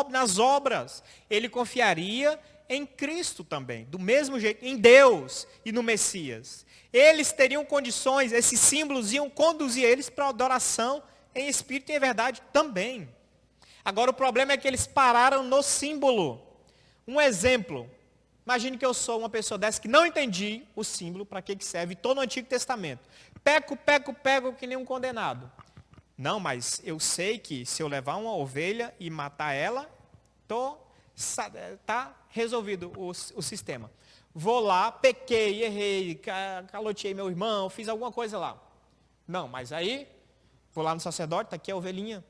nas obras, ele confiaria em Cristo também, do mesmo jeito, em Deus e no Messias. Eles teriam condições, esses símbolos iam conduzir eles para a adoração em espírito e em verdade também. Agora o problema é que eles pararam no símbolo. Um exemplo, imagine que eu sou uma pessoa dessa que não entendi o símbolo, para que serve, estou no Antigo Testamento. Pego que nem um condenado. Não, mas eu sei que se eu levar uma ovelha e matar ela, está resolvido o sistema. Vou lá, pequei, errei, caloteei meu irmão, fiz alguma coisa lá. Não, mas aí, vou lá no sacerdote, está aqui a ovelhinha,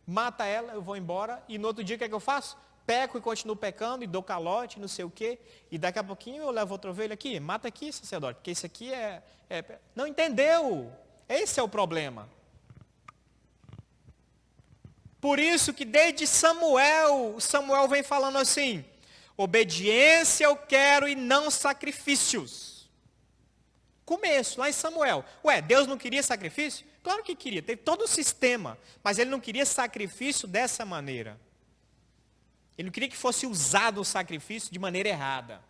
mata ela, eu vou embora, e no outro dia o que é que eu faço? Peco e continuo pecando, e dou calote, não sei o quê, e daqui a pouquinho eu levo outra ovelha aqui, mata aqui, sacerdote, porque isso aqui não entendeu, esse é o problema. Por isso que desde Samuel vem falando assim, obediência eu quero e não sacrifícios. Começo, lá em Samuel. Deus não queria sacrifício? Claro que queria, teve todo um sistema, mas ele não queria sacrifício dessa maneira. Ele não queria que fosse usado o sacrifício de maneira errada.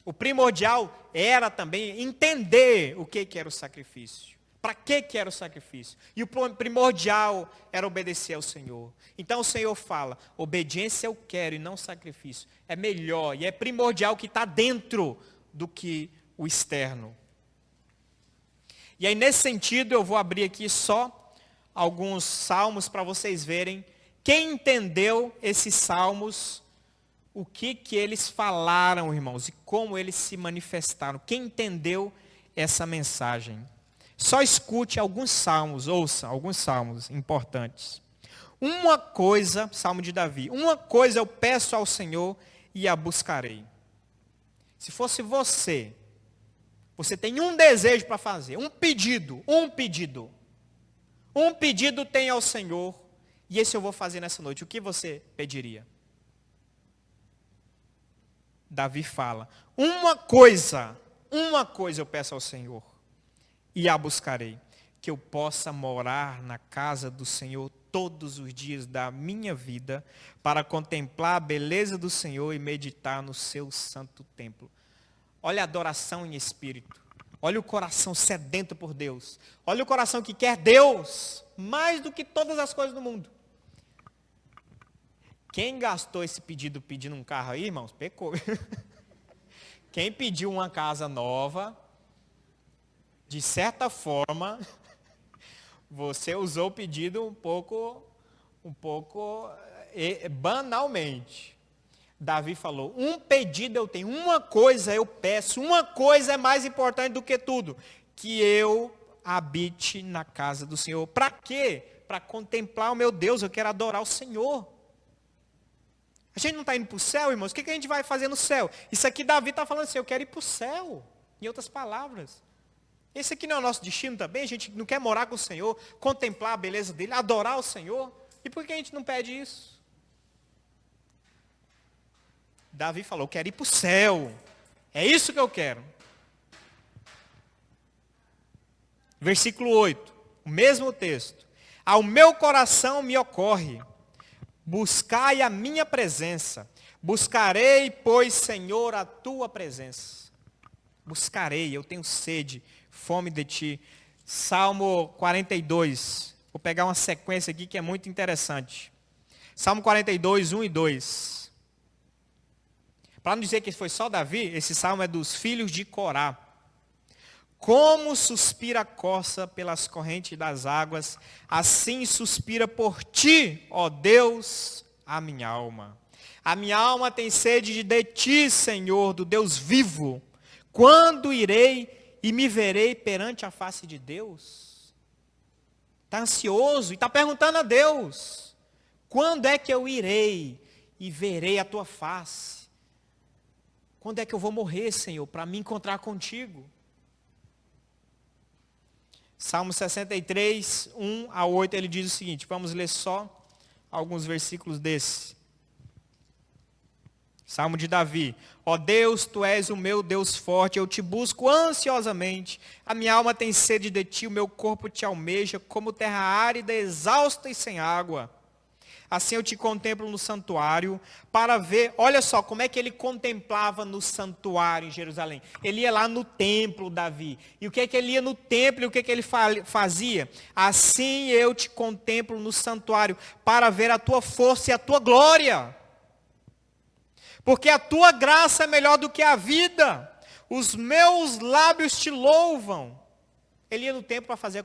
O primordial era também entender o que era o sacrifício. Para que era o sacrifício? E o primordial era obedecer ao Senhor. Então o Senhor fala, obediência eu quero e não sacrifício. É melhor e é primordial que está dentro do que o externo. E aí nesse sentido eu vou abrir aqui só alguns salmos para vocês verem quem entendeu esses salmos, o que eles falaram, irmãos, e como eles se manifestaram. Quem entendeu essa mensagem? Só escute alguns salmos, ouça alguns salmos importantes. Uma coisa, Salmo de Davi, uma coisa eu peço ao Senhor e a buscarei. Se fosse você tem um desejo para fazer, um pedido tem ao Senhor, e esse eu vou fazer nessa noite. O que você pediria? Davi fala, uma coisa eu peço ao Senhor, e a buscarei, que eu possa morar na casa do Senhor todos os dias da minha vida, para contemplar a beleza do Senhor e meditar no seu santo templo. Olha a adoração em espírito. Olha o coração sedento por Deus. Olha o coração que quer Deus mais do que todas as coisas do mundo. Quem gastou esse pedido pedindo um carro aí, irmãos, pecou. Quem pediu uma casa nova, de certa forma, você usou o pedido um pouco banalmente. Davi falou, um pedido eu tenho, uma coisa eu peço, uma coisa é mais importante do que tudo, que eu habite na casa do Senhor. Para quê? Para contemplar o meu Deus, eu quero adorar o Senhor. A gente não está indo para o céu, irmãos, o que a gente vai fazer no céu? Isso aqui Davi está falando assim, eu quero ir para o céu, em outras palavras. Esse aqui não é o nosso destino também, a gente não quer morar com o Senhor, contemplar a beleza dele, adorar o Senhor. E por que a gente não pede isso? Davi falou, eu quero ir para o céu. É isso que eu quero. Versículo 8, o mesmo texto. Ao meu coração me ocorre, buscai a minha presença. Buscarei, pois, Senhor, a tua presença. Buscarei, eu tenho sede, fome de ti. Salmo 42. Vou pegar uma sequência aqui que é muito interessante. Salmo 42, 1 e 2. Para não dizer que foi só Davi, esse salmo é dos filhos de Corá. Como suspira a corça pelas correntes das águas, assim suspira por ti, ó Deus, a minha alma. A minha alma tem sede de ti, Senhor, do Deus vivo. Quando irei e me verei perante a face de Deus? Está ansioso e está perguntando a Deus: quando é que eu irei e verei a tua face? Quando é que eu vou morrer, Senhor, para me encontrar contigo? Salmo 63, 1 a 8, ele diz o seguinte, vamos ler só alguns versículos desse. Salmo de Davi: ó Deus, tu és o meu Deus forte, eu te busco ansiosamente, a minha alma tem sede de ti, o meu corpo te almeja, como terra árida, exausta e sem água. Assim eu te contemplo no santuário, para ver, olha só, como é que ele contemplava no santuário em Jerusalém. Ele ia lá no templo, Davi. E o que é que ele ia no templo e o que é que ele fazia? Assim eu te contemplo no santuário, para ver a tua força e a tua glória. Porque a tua graça é melhor do que a vida. Os meus lábios te louvam. Ele ia no templo para fazer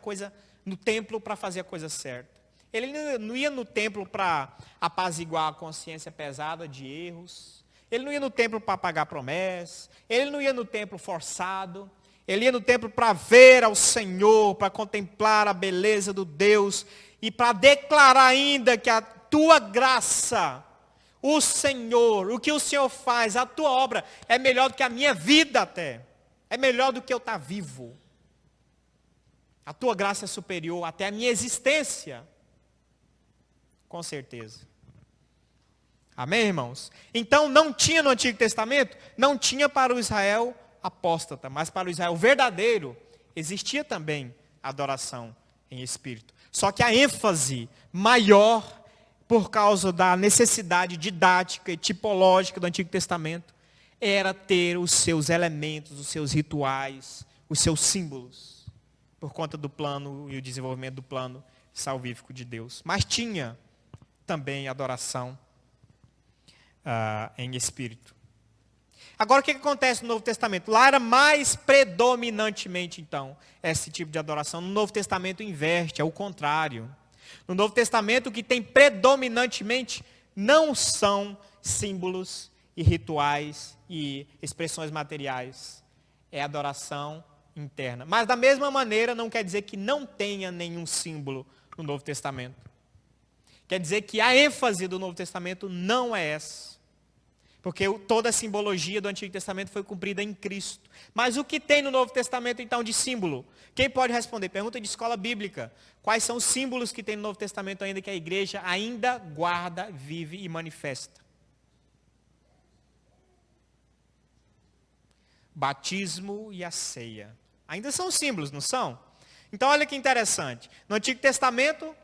a coisa certa. Ele não ia no templo para apaziguar a consciência pesada de erros. Ele não ia no templo para pagar promessas. Ele não ia no templo forçado. Ele ia no templo para ver ao Senhor, para contemplar a beleza do Deus e para declarar ainda que a tua graça, o Senhor, o que o Senhor faz, a tua obra é melhor do que a minha vida até. É melhor do que eu estar vivo. A tua graça é superior até a minha existência. Com certeza. Amém, irmãos? Então, não tinha no Antigo Testamento, não tinha para o Israel apóstata, mas para o Israel verdadeiro, existia também adoração em espírito. Só que a ênfase maior, por causa da necessidade didática e tipológica do Antigo Testamento, era ter os seus elementos, os seus rituais, os seus símbolos, por conta do plano e o desenvolvimento do plano salvífico de Deus. Mas tinha também adoração em espírito. Agora o que acontece no Novo Testamento? Lá era mais predominantemente, então, esse tipo de adoração. No Novo Testamento inverte, é o contrário. No Novo Testamento o que tem predominantemente não são símbolos e rituais e expressões materiais. É adoração interna. Mas da mesma maneira não quer dizer que não tenha nenhum símbolo no Novo Testamento. Quer dizer que a ênfase do Novo Testamento não é essa. Porque toda a simbologia do Antigo Testamento foi cumprida em Cristo. Mas o que tem no Novo Testamento, então, de símbolo? Quem pode responder? Pergunta de escola bíblica. Quais são os símbolos que tem no Novo Testamento ainda que a igreja ainda guarda, vive e manifesta? Batismo e a ceia. Ainda são símbolos, não são? Então, olha que interessante. No Antigo Testamento,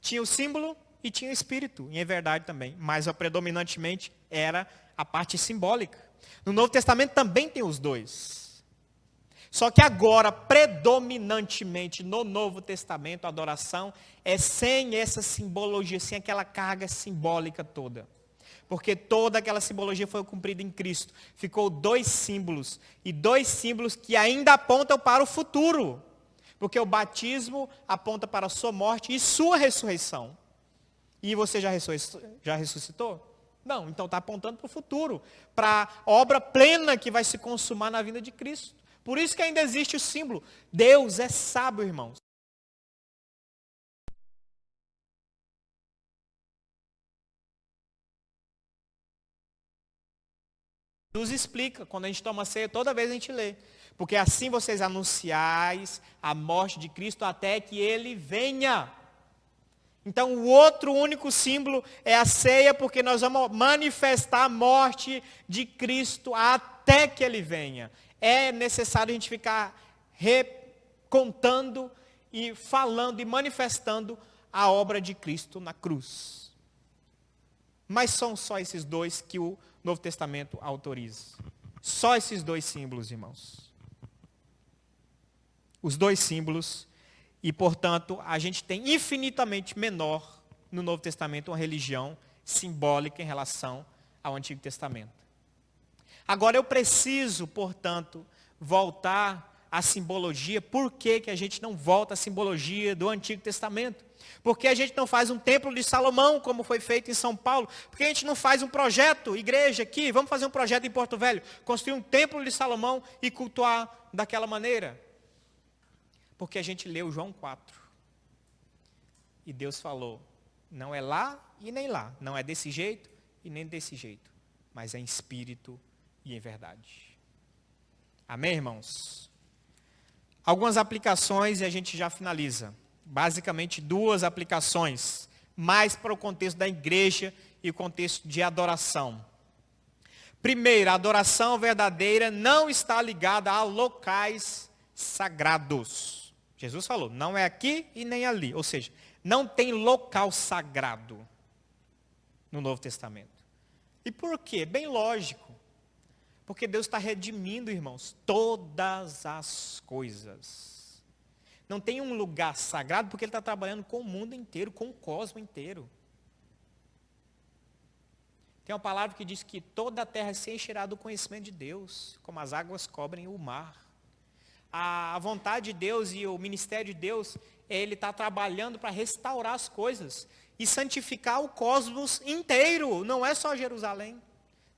tinha o símbolo e tinha o espírito, e é verdade também, mas predominantemente era a parte simbólica. No Novo Testamento também tem os dois. Só que agora, predominantemente no Novo Testamento, a adoração é sem essa simbologia, sem aquela carga simbólica toda. Porque toda aquela simbologia foi cumprida em Cristo. Ficou dois símbolos, e dois símbolos que ainda apontam para o futuro. Porque o batismo aponta para a sua morte e sua ressurreição. E você já ressuscitou? Não, então está apontando para o futuro. Para a obra plena que vai se consumar na vinda de Cristo. Por isso que ainda existe o símbolo. Deus é sábio, irmãos. Jesus explica, quando a gente toma ceia, toda vez a gente lê. Porque assim vocês anunciais a morte de Cristo até que Ele venha. Então o outro único símbolo é a ceia, porque nós vamos manifestar a morte de Cristo até que Ele venha. É necessário a gente ficar recontando e falando e manifestando a obra de Cristo na cruz. Mas são só esses dois que o Novo Testamento autoriza. Só esses dois símbolos, irmãos. Os dois símbolos, e portanto, a gente tem infinitamente menor no Novo Testamento uma religião simbólica em relação ao Antigo Testamento. Agora eu preciso, portanto, voltar à simbologia. Por que a gente não volta à simbologia do Antigo Testamento? Por que a gente não faz um templo de Salomão, como foi feito em São Paulo? Por que a gente não faz um projeto, igreja aqui, vamos fazer um projeto em Porto Velho, construir um templo de Salomão e cultuar daquela maneira? Porque a gente leu João 4. E Deus falou, não é lá e nem lá, não é desse jeito e nem desse jeito, mas é em espírito e em verdade. Amém, irmãos? Algumas aplicações e a gente já finaliza. Basicamente 2 aplicações, mais para o contexto da igreja e o contexto de adoração. Primeiro, a adoração verdadeira não está ligada a locais sagrados. Jesus falou, não é aqui e nem ali. Ou seja, não tem local sagrado no Novo Testamento. E por quê? Bem lógico. Porque Deus está redimindo, irmãos, todas as coisas. Não tem um lugar sagrado porque Ele está trabalhando com o mundo inteiro, com o cosmos inteiro. Tem uma palavra que diz que toda a terra se encherá do conhecimento de Deus, como as águas cobrem o mar. A vontade de Deus e o ministério de Deus, Ele está trabalhando para restaurar as coisas e santificar o cosmos inteiro, não é só Jerusalém.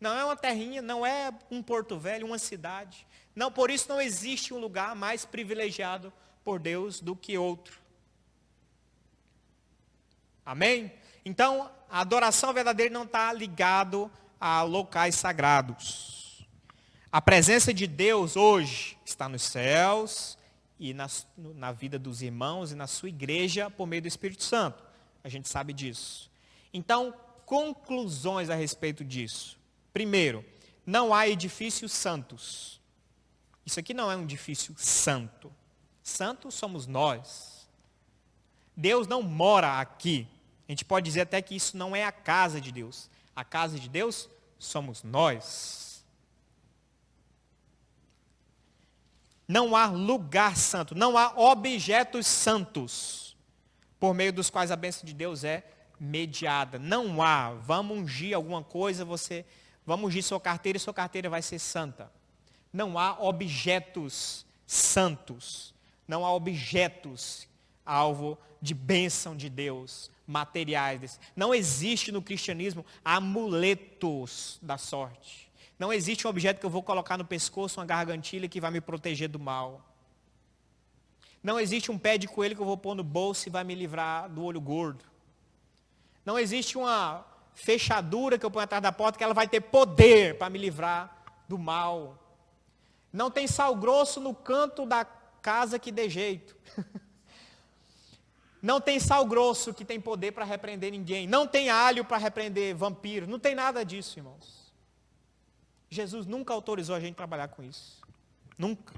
Não é uma terrinha, não é um Porto Velho, uma cidade. Não, por isso não existe um lugar mais privilegiado por Deus do que outro. Amém? Então, a adoração verdadeira não está ligado a locais sagrados. A presença de Deus hoje está nos céus e na vida dos irmãos e na sua igreja por meio do Espírito Santo. A gente sabe disso. Então, conclusões a respeito disso. Primeiro, não há edifícios santos. Isso aqui não é um edifício santo. Santos somos nós. Deus não mora aqui. A gente pode dizer até que isso não é a casa de Deus. A casa de Deus somos nós. Não há lugar santo, não há objetos santos, por meio dos quais a bênção de Deus é mediada. Não há, vamos ungir alguma coisa, vamos ungir sua carteira e sua carteira vai ser santa. Não há objetos santos. Não há objetos alvo de bênção de Deus, materiais. Não existe no cristianismo amuletos da sorte. Não existe um objeto que eu vou colocar no pescoço, uma gargantilha que vai me proteger do mal. Não existe um pé de coelho que eu vou pôr no bolso e vai me livrar do olho gordo. Não existe uma fechadura que eu ponho atrás da porta que ela vai ter poder para me livrar do mal. Não tem sal grosso no canto da casa que dê jeito. Não tem sal grosso que tem poder para repreender ninguém. Não tem alho para repreender vampiro. Não tem nada disso, irmãos. Jesus nunca autorizou a gente a trabalhar com isso. Nunca.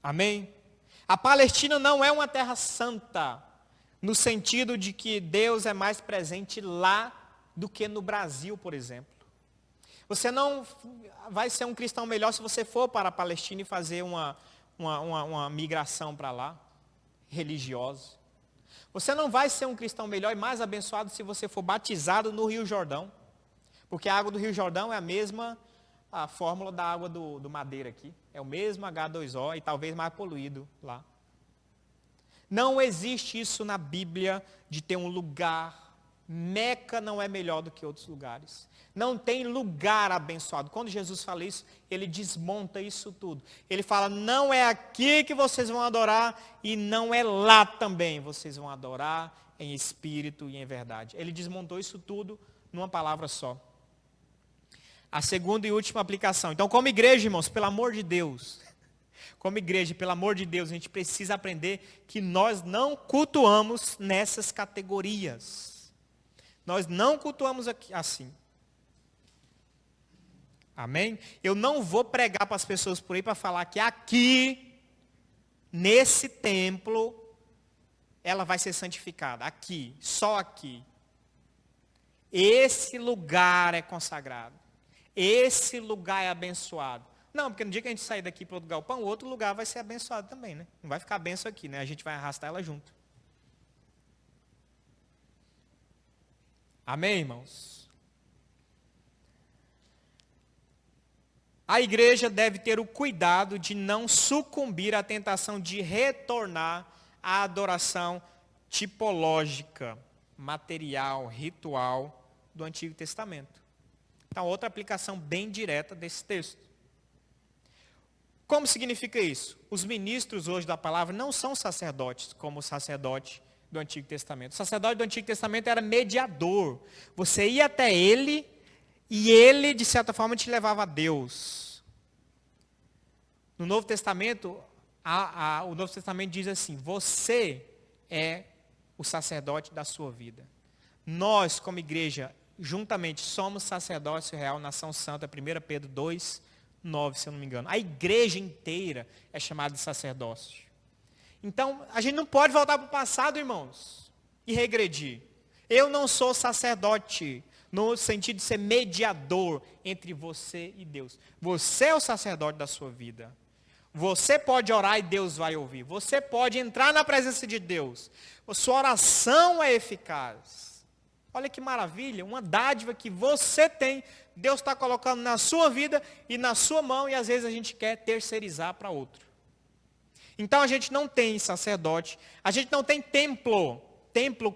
Amém? A Palestina não é uma terra santa, no sentido de que Deus é mais presente lá do que no Brasil, por exemplo. Você não vai ser um cristão melhor se você for para a Palestina e fazer uma migração para lá, religiosa. Você não vai ser um cristão melhor e mais abençoado se você for batizado no Rio Jordão. Porque a água do Rio Jordão é a mesma fórmula da água do Madeira aqui. É o mesmo H2O e talvez mais poluído lá. Não existe isso na Bíblia de ter um lugar. Meca não é melhor do que outros lugares. Não tem lugar abençoado. Quando Jesus fala isso, ele desmonta isso tudo. Ele fala, não é aqui que vocês vão adorar e não é lá também. Vocês vão adorar em espírito e em verdade. Ele desmontou isso tudo numa palavra só. A segunda e última aplicação. Então, como igreja, irmãos, pelo amor de Deus, como igreja, pelo amor de Deus, a gente precisa aprender que nós não cultuamos nessas categorias. Nós não cultuamos aqui, assim. Amém? Eu não vou pregar para as pessoas por aí para falar que aqui, nesse templo, ela vai ser santificada. Aqui, só aqui. Esse lugar é consagrado. Esse lugar é abençoado. Não, porque no dia que a gente sair daqui para outro galpão, o outro lugar vai ser abençoado também, né? Não vai ficar benção aqui, né? A gente vai arrastar ela junto. Amém, irmãos? A igreja deve ter o cuidado de não sucumbir à tentação de retornar à adoração tipológica, material, ritual do Antigo Testamento. Então, outra aplicação bem direta desse texto. Como significa isso? Os ministros hoje da palavra não são sacerdotes, como o sacerdote do Antigo Testamento. O sacerdote do Antigo Testamento era mediador. Você ia até ele e ele, de certa forma, te levava a Deus. No Novo Testamento, o Novo Testamento diz assim: você é o sacerdote da sua vida. Nós, como igreja, juntamente somos sacerdócio real, nação santa, 1 Pedro 2, 9, se eu não me engano. A igreja inteira é chamada de sacerdócio. Então, a gente não pode voltar para o passado, irmãos, e regredir. Eu não sou sacerdote, no sentido de ser mediador entre você e Deus. Você é o sacerdote da sua vida. Você pode orar e Deus vai ouvir. Você pode entrar na presença de Deus. A sua oração é eficaz. Olha que maravilha, uma dádiva que você tem, Deus está colocando na sua vida e na sua mão, e às vezes a gente quer terceirizar para outro. Então a gente não tem sacerdote, a gente não tem templo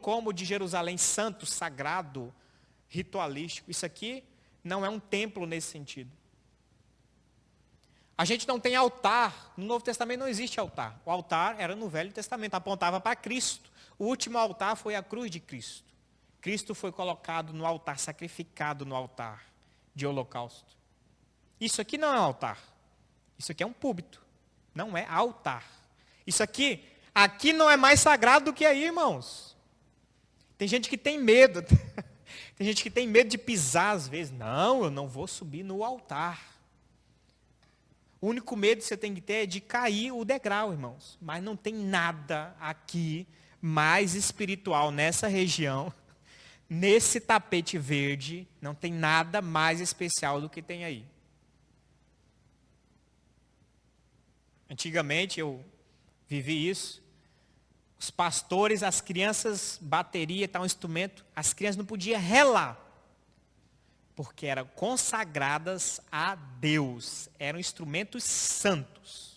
como o de Jerusalém, santo, sagrado, ritualístico. Isso aqui não é um templo nesse sentido. A gente não tem altar. No Novo Testamento não existe altar. O altar era no Velho Testamento, apontava para Cristo. O último altar foi a cruz de Cristo. Cristo foi colocado no altar, sacrificado no altar de holocausto. Isso aqui não é altar. Isso aqui é um púlpito. Não é altar. Isso aqui não é mais sagrado do que aí, irmãos. Tem gente que tem medo. Tem gente que tem medo de pisar às vezes. Não, eu não vou subir no altar. O único medo que você tem que ter é de cair o degrau, irmãos. Mas não tem nada aqui mais espiritual nessa região, nesse tapete verde, não tem nada mais especial do que tem aí. Antigamente eu vivi isso. Os pastores, as crianças, bateria, tal instrumento, as crianças não podiam relar, porque eram consagradas a Deus, eram instrumentos santos.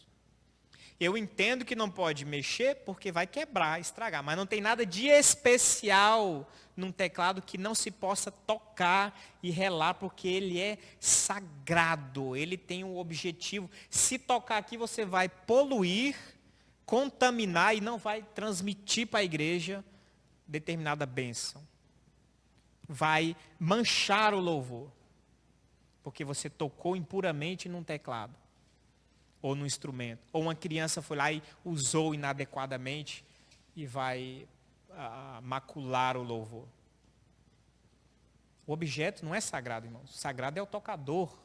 Eu entendo que não pode mexer, porque vai quebrar, estragar, mas não tem nada de especial num teclado que não se possa tocar e relar, porque ele é sagrado, ele tem um objetivo. Se tocar aqui, você vai poluir, contaminar e não vai transmitir para a igreja determinada bênção. Vai manchar o louvor, porque você tocou impuramente num teclado, ou num instrumento, ou uma criança foi lá e usou inadequadamente e vai macular o louvor. O objeto não é sagrado, irmãos. O sagrado é o tocador.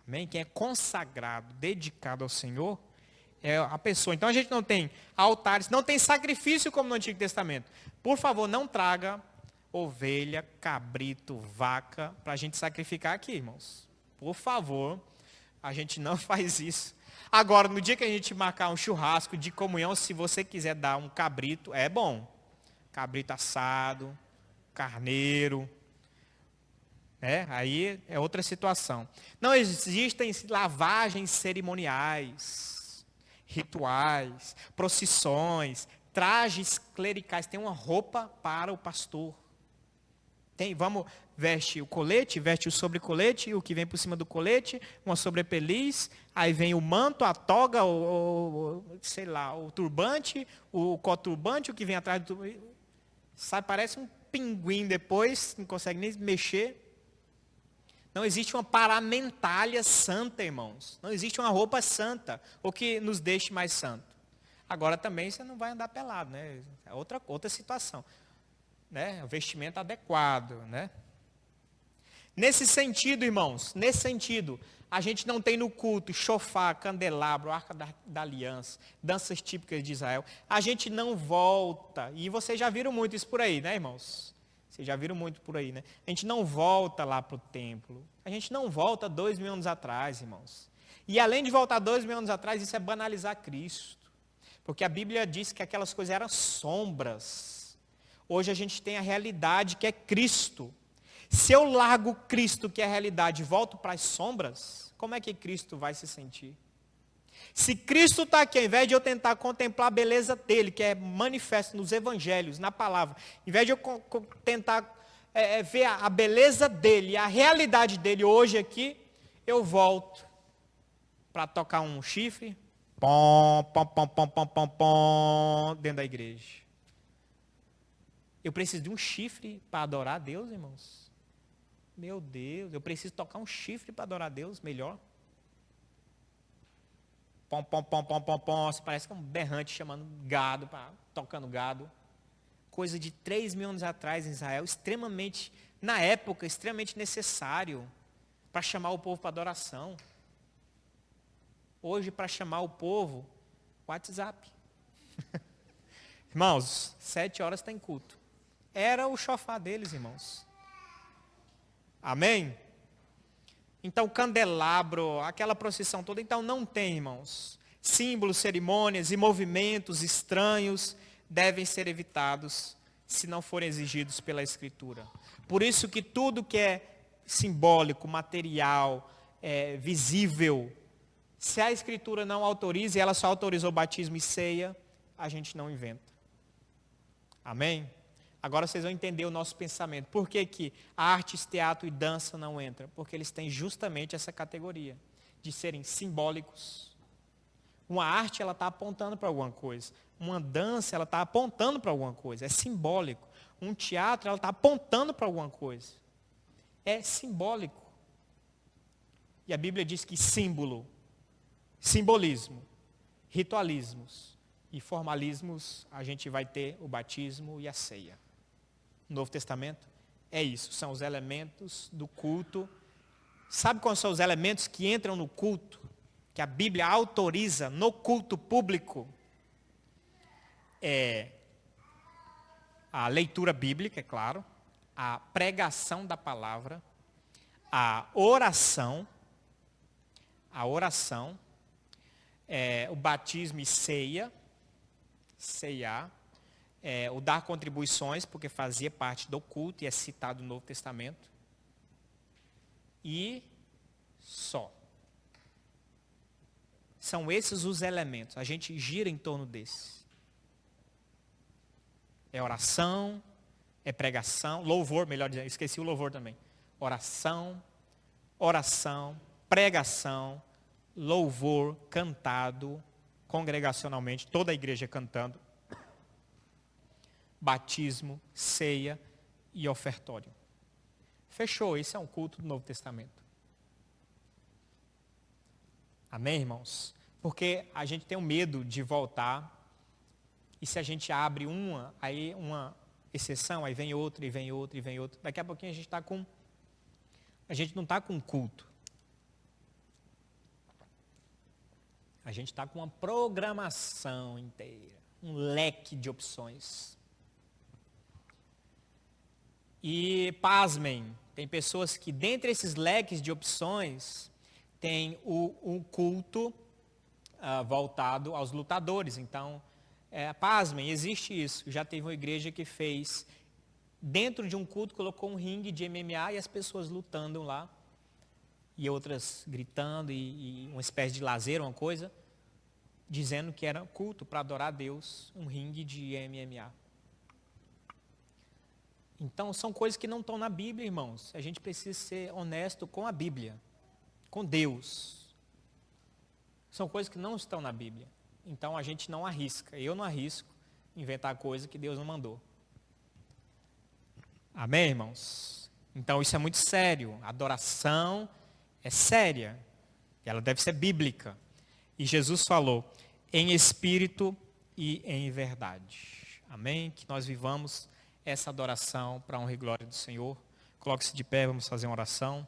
Amém? Quem é consagrado, dedicado ao Senhor, é a pessoa. Então a gente não tem altares, não tem sacrifício como no Antigo Testamento. Por favor, não traga ovelha, cabrito, vaca para a gente sacrificar aqui, irmãos. Por favor, a gente não faz isso. Agora, no dia que a gente marcar um churrasco de comunhão, se você quiser dar um cabrito, é bom. Cabrito assado, carneiro. Aí é outra situação. Não existem lavagens cerimoniais, rituais, procissões, trajes clericais. Tem uma roupa para o pastor. Veste o colete, veste o sobrecolete, o que vem por cima do colete, uma sobrepeliz, aí vem o manto, a toga, o turbante, o coturbante, o que vem atrás do turbante. Sabe, parece um pinguim depois, não consegue nem mexer. Não existe uma paramentália santa, irmãos. Não existe uma roupa santa, ou que nos deixe mais santo. Agora também você não vai andar pelado, né? É outra situação. Né? O vestimento adequado, né? Nesse sentido, irmãos, a gente não tem no culto chofar, candelabro, arca da aliança, danças típicas de Israel. A gente não volta, e vocês já viram muito isso por aí, né, irmãos? Vocês já viram muito por aí, né? A gente não volta lá para o templo. A gente não volta 2000 anos atrás, irmãos. E além de voltar 2000 anos atrás, isso é banalizar Cristo. Porque a Bíblia diz que aquelas coisas eram sombras. Hoje a gente tem a realidade que é Cristo. Se eu largo Cristo, que é a realidade, e volto para as sombras, como é que Cristo vai se sentir? Se Cristo está aqui, ao invés de eu tentar contemplar a beleza dele, que é manifesto nos evangelhos, na palavra, ao invés de eu tentar ver a beleza dele, a realidade dele hoje aqui, eu volto para tocar um chifre, pom, pom, pom, pom, pom, pom, pom, dentro da igreja. Eu preciso de um chifre para adorar a Deus, irmãos? Meu Deus, eu preciso tocar um chifre para adorar a Deus, melhor. Pom, pom, pom, pom, pom, pom, parece que é um berrante chamando gado, tocando gado. Coisa de 3.000 anos atrás em Israel, extremamente, na época, extremamente necessário para chamar o povo para adoração. Hoje, para chamar o povo, WhatsApp. Irmãos, 7 horas tem culto. Era o chofar deles, irmãos. Amém? Então, candelabro, aquela procissão toda, então não tem, irmãos. Símbolos, cerimônias e movimentos estranhos devem ser evitados se não forem exigidos pela Escritura. Por isso que tudo que é simbólico, material, visível, se a Escritura não autoriza, e ela só autorizou batismo e ceia, a gente não inventa. Amém? Agora vocês vão entender o nosso pensamento. Por que que artes, teatro e dança não entram? Porque eles têm justamente essa categoria de serem simbólicos. Uma arte, ela está apontando para alguma coisa. Uma dança, ela está apontando para alguma coisa. É simbólico. Um teatro, ela está apontando para alguma coisa. É simbólico. E a Bíblia diz que símbolo, simbolismo, ritualismos e formalismos, a gente vai ter o batismo e a ceia. No Novo Testamento é isso, são os elementos do culto. Sabe quais são os elementos que entram no culto? Que a Bíblia autoriza no culto público? É a leitura bíblica, é claro, a pregação da palavra, a oração, o batismo e ceia, ceiar, o dar contribuições, porque fazia parte do culto e é citado no Novo Testamento. E só. São esses os elementos. A gente gira em torno desses. É oração, é pregação, louvor, melhor dizendo, esqueci o louvor também. Oração, pregação, louvor cantado congregacionalmente, toda a igreja cantando. Batismo, ceia e ofertório. Fechou, esse é um culto do Novo Testamento. Amém, irmãos? Porque a gente tem um medo de voltar, e se a gente abre uma exceção, aí vem outra, e vem outra, e vem outra. Daqui a pouquinho a gente não está com culto. A gente está com uma programação inteira, um leque de opções. E, pasmem, tem pessoas que, dentre esses leques de opções, tem o culto voltado aos lutadores. Então, pasmem, existe isso. Já teve uma igreja que fez, dentro de um culto, colocou um ringue de MMA e as pessoas lutando lá. E outras gritando, e uma espécie de lazer, uma coisa, dizendo que era culto para adorar a Deus, um ringue de MMA. Então, são coisas que não estão na Bíblia, irmãos. A gente precisa ser honesto com a Bíblia, com Deus. São coisas que não estão na Bíblia. Então, a gente não arrisca. Eu não arrisco inventar coisa que Deus não mandou. Amém, irmãos? Então, isso é muito sério. A adoração é séria. Ela deve ser bíblica. E Jesus falou, em espírito e em verdade. Amém? Que nós vivamos essa adoração para a honra e glória do Senhor. Coloque-se de pé, vamos fazer uma oração.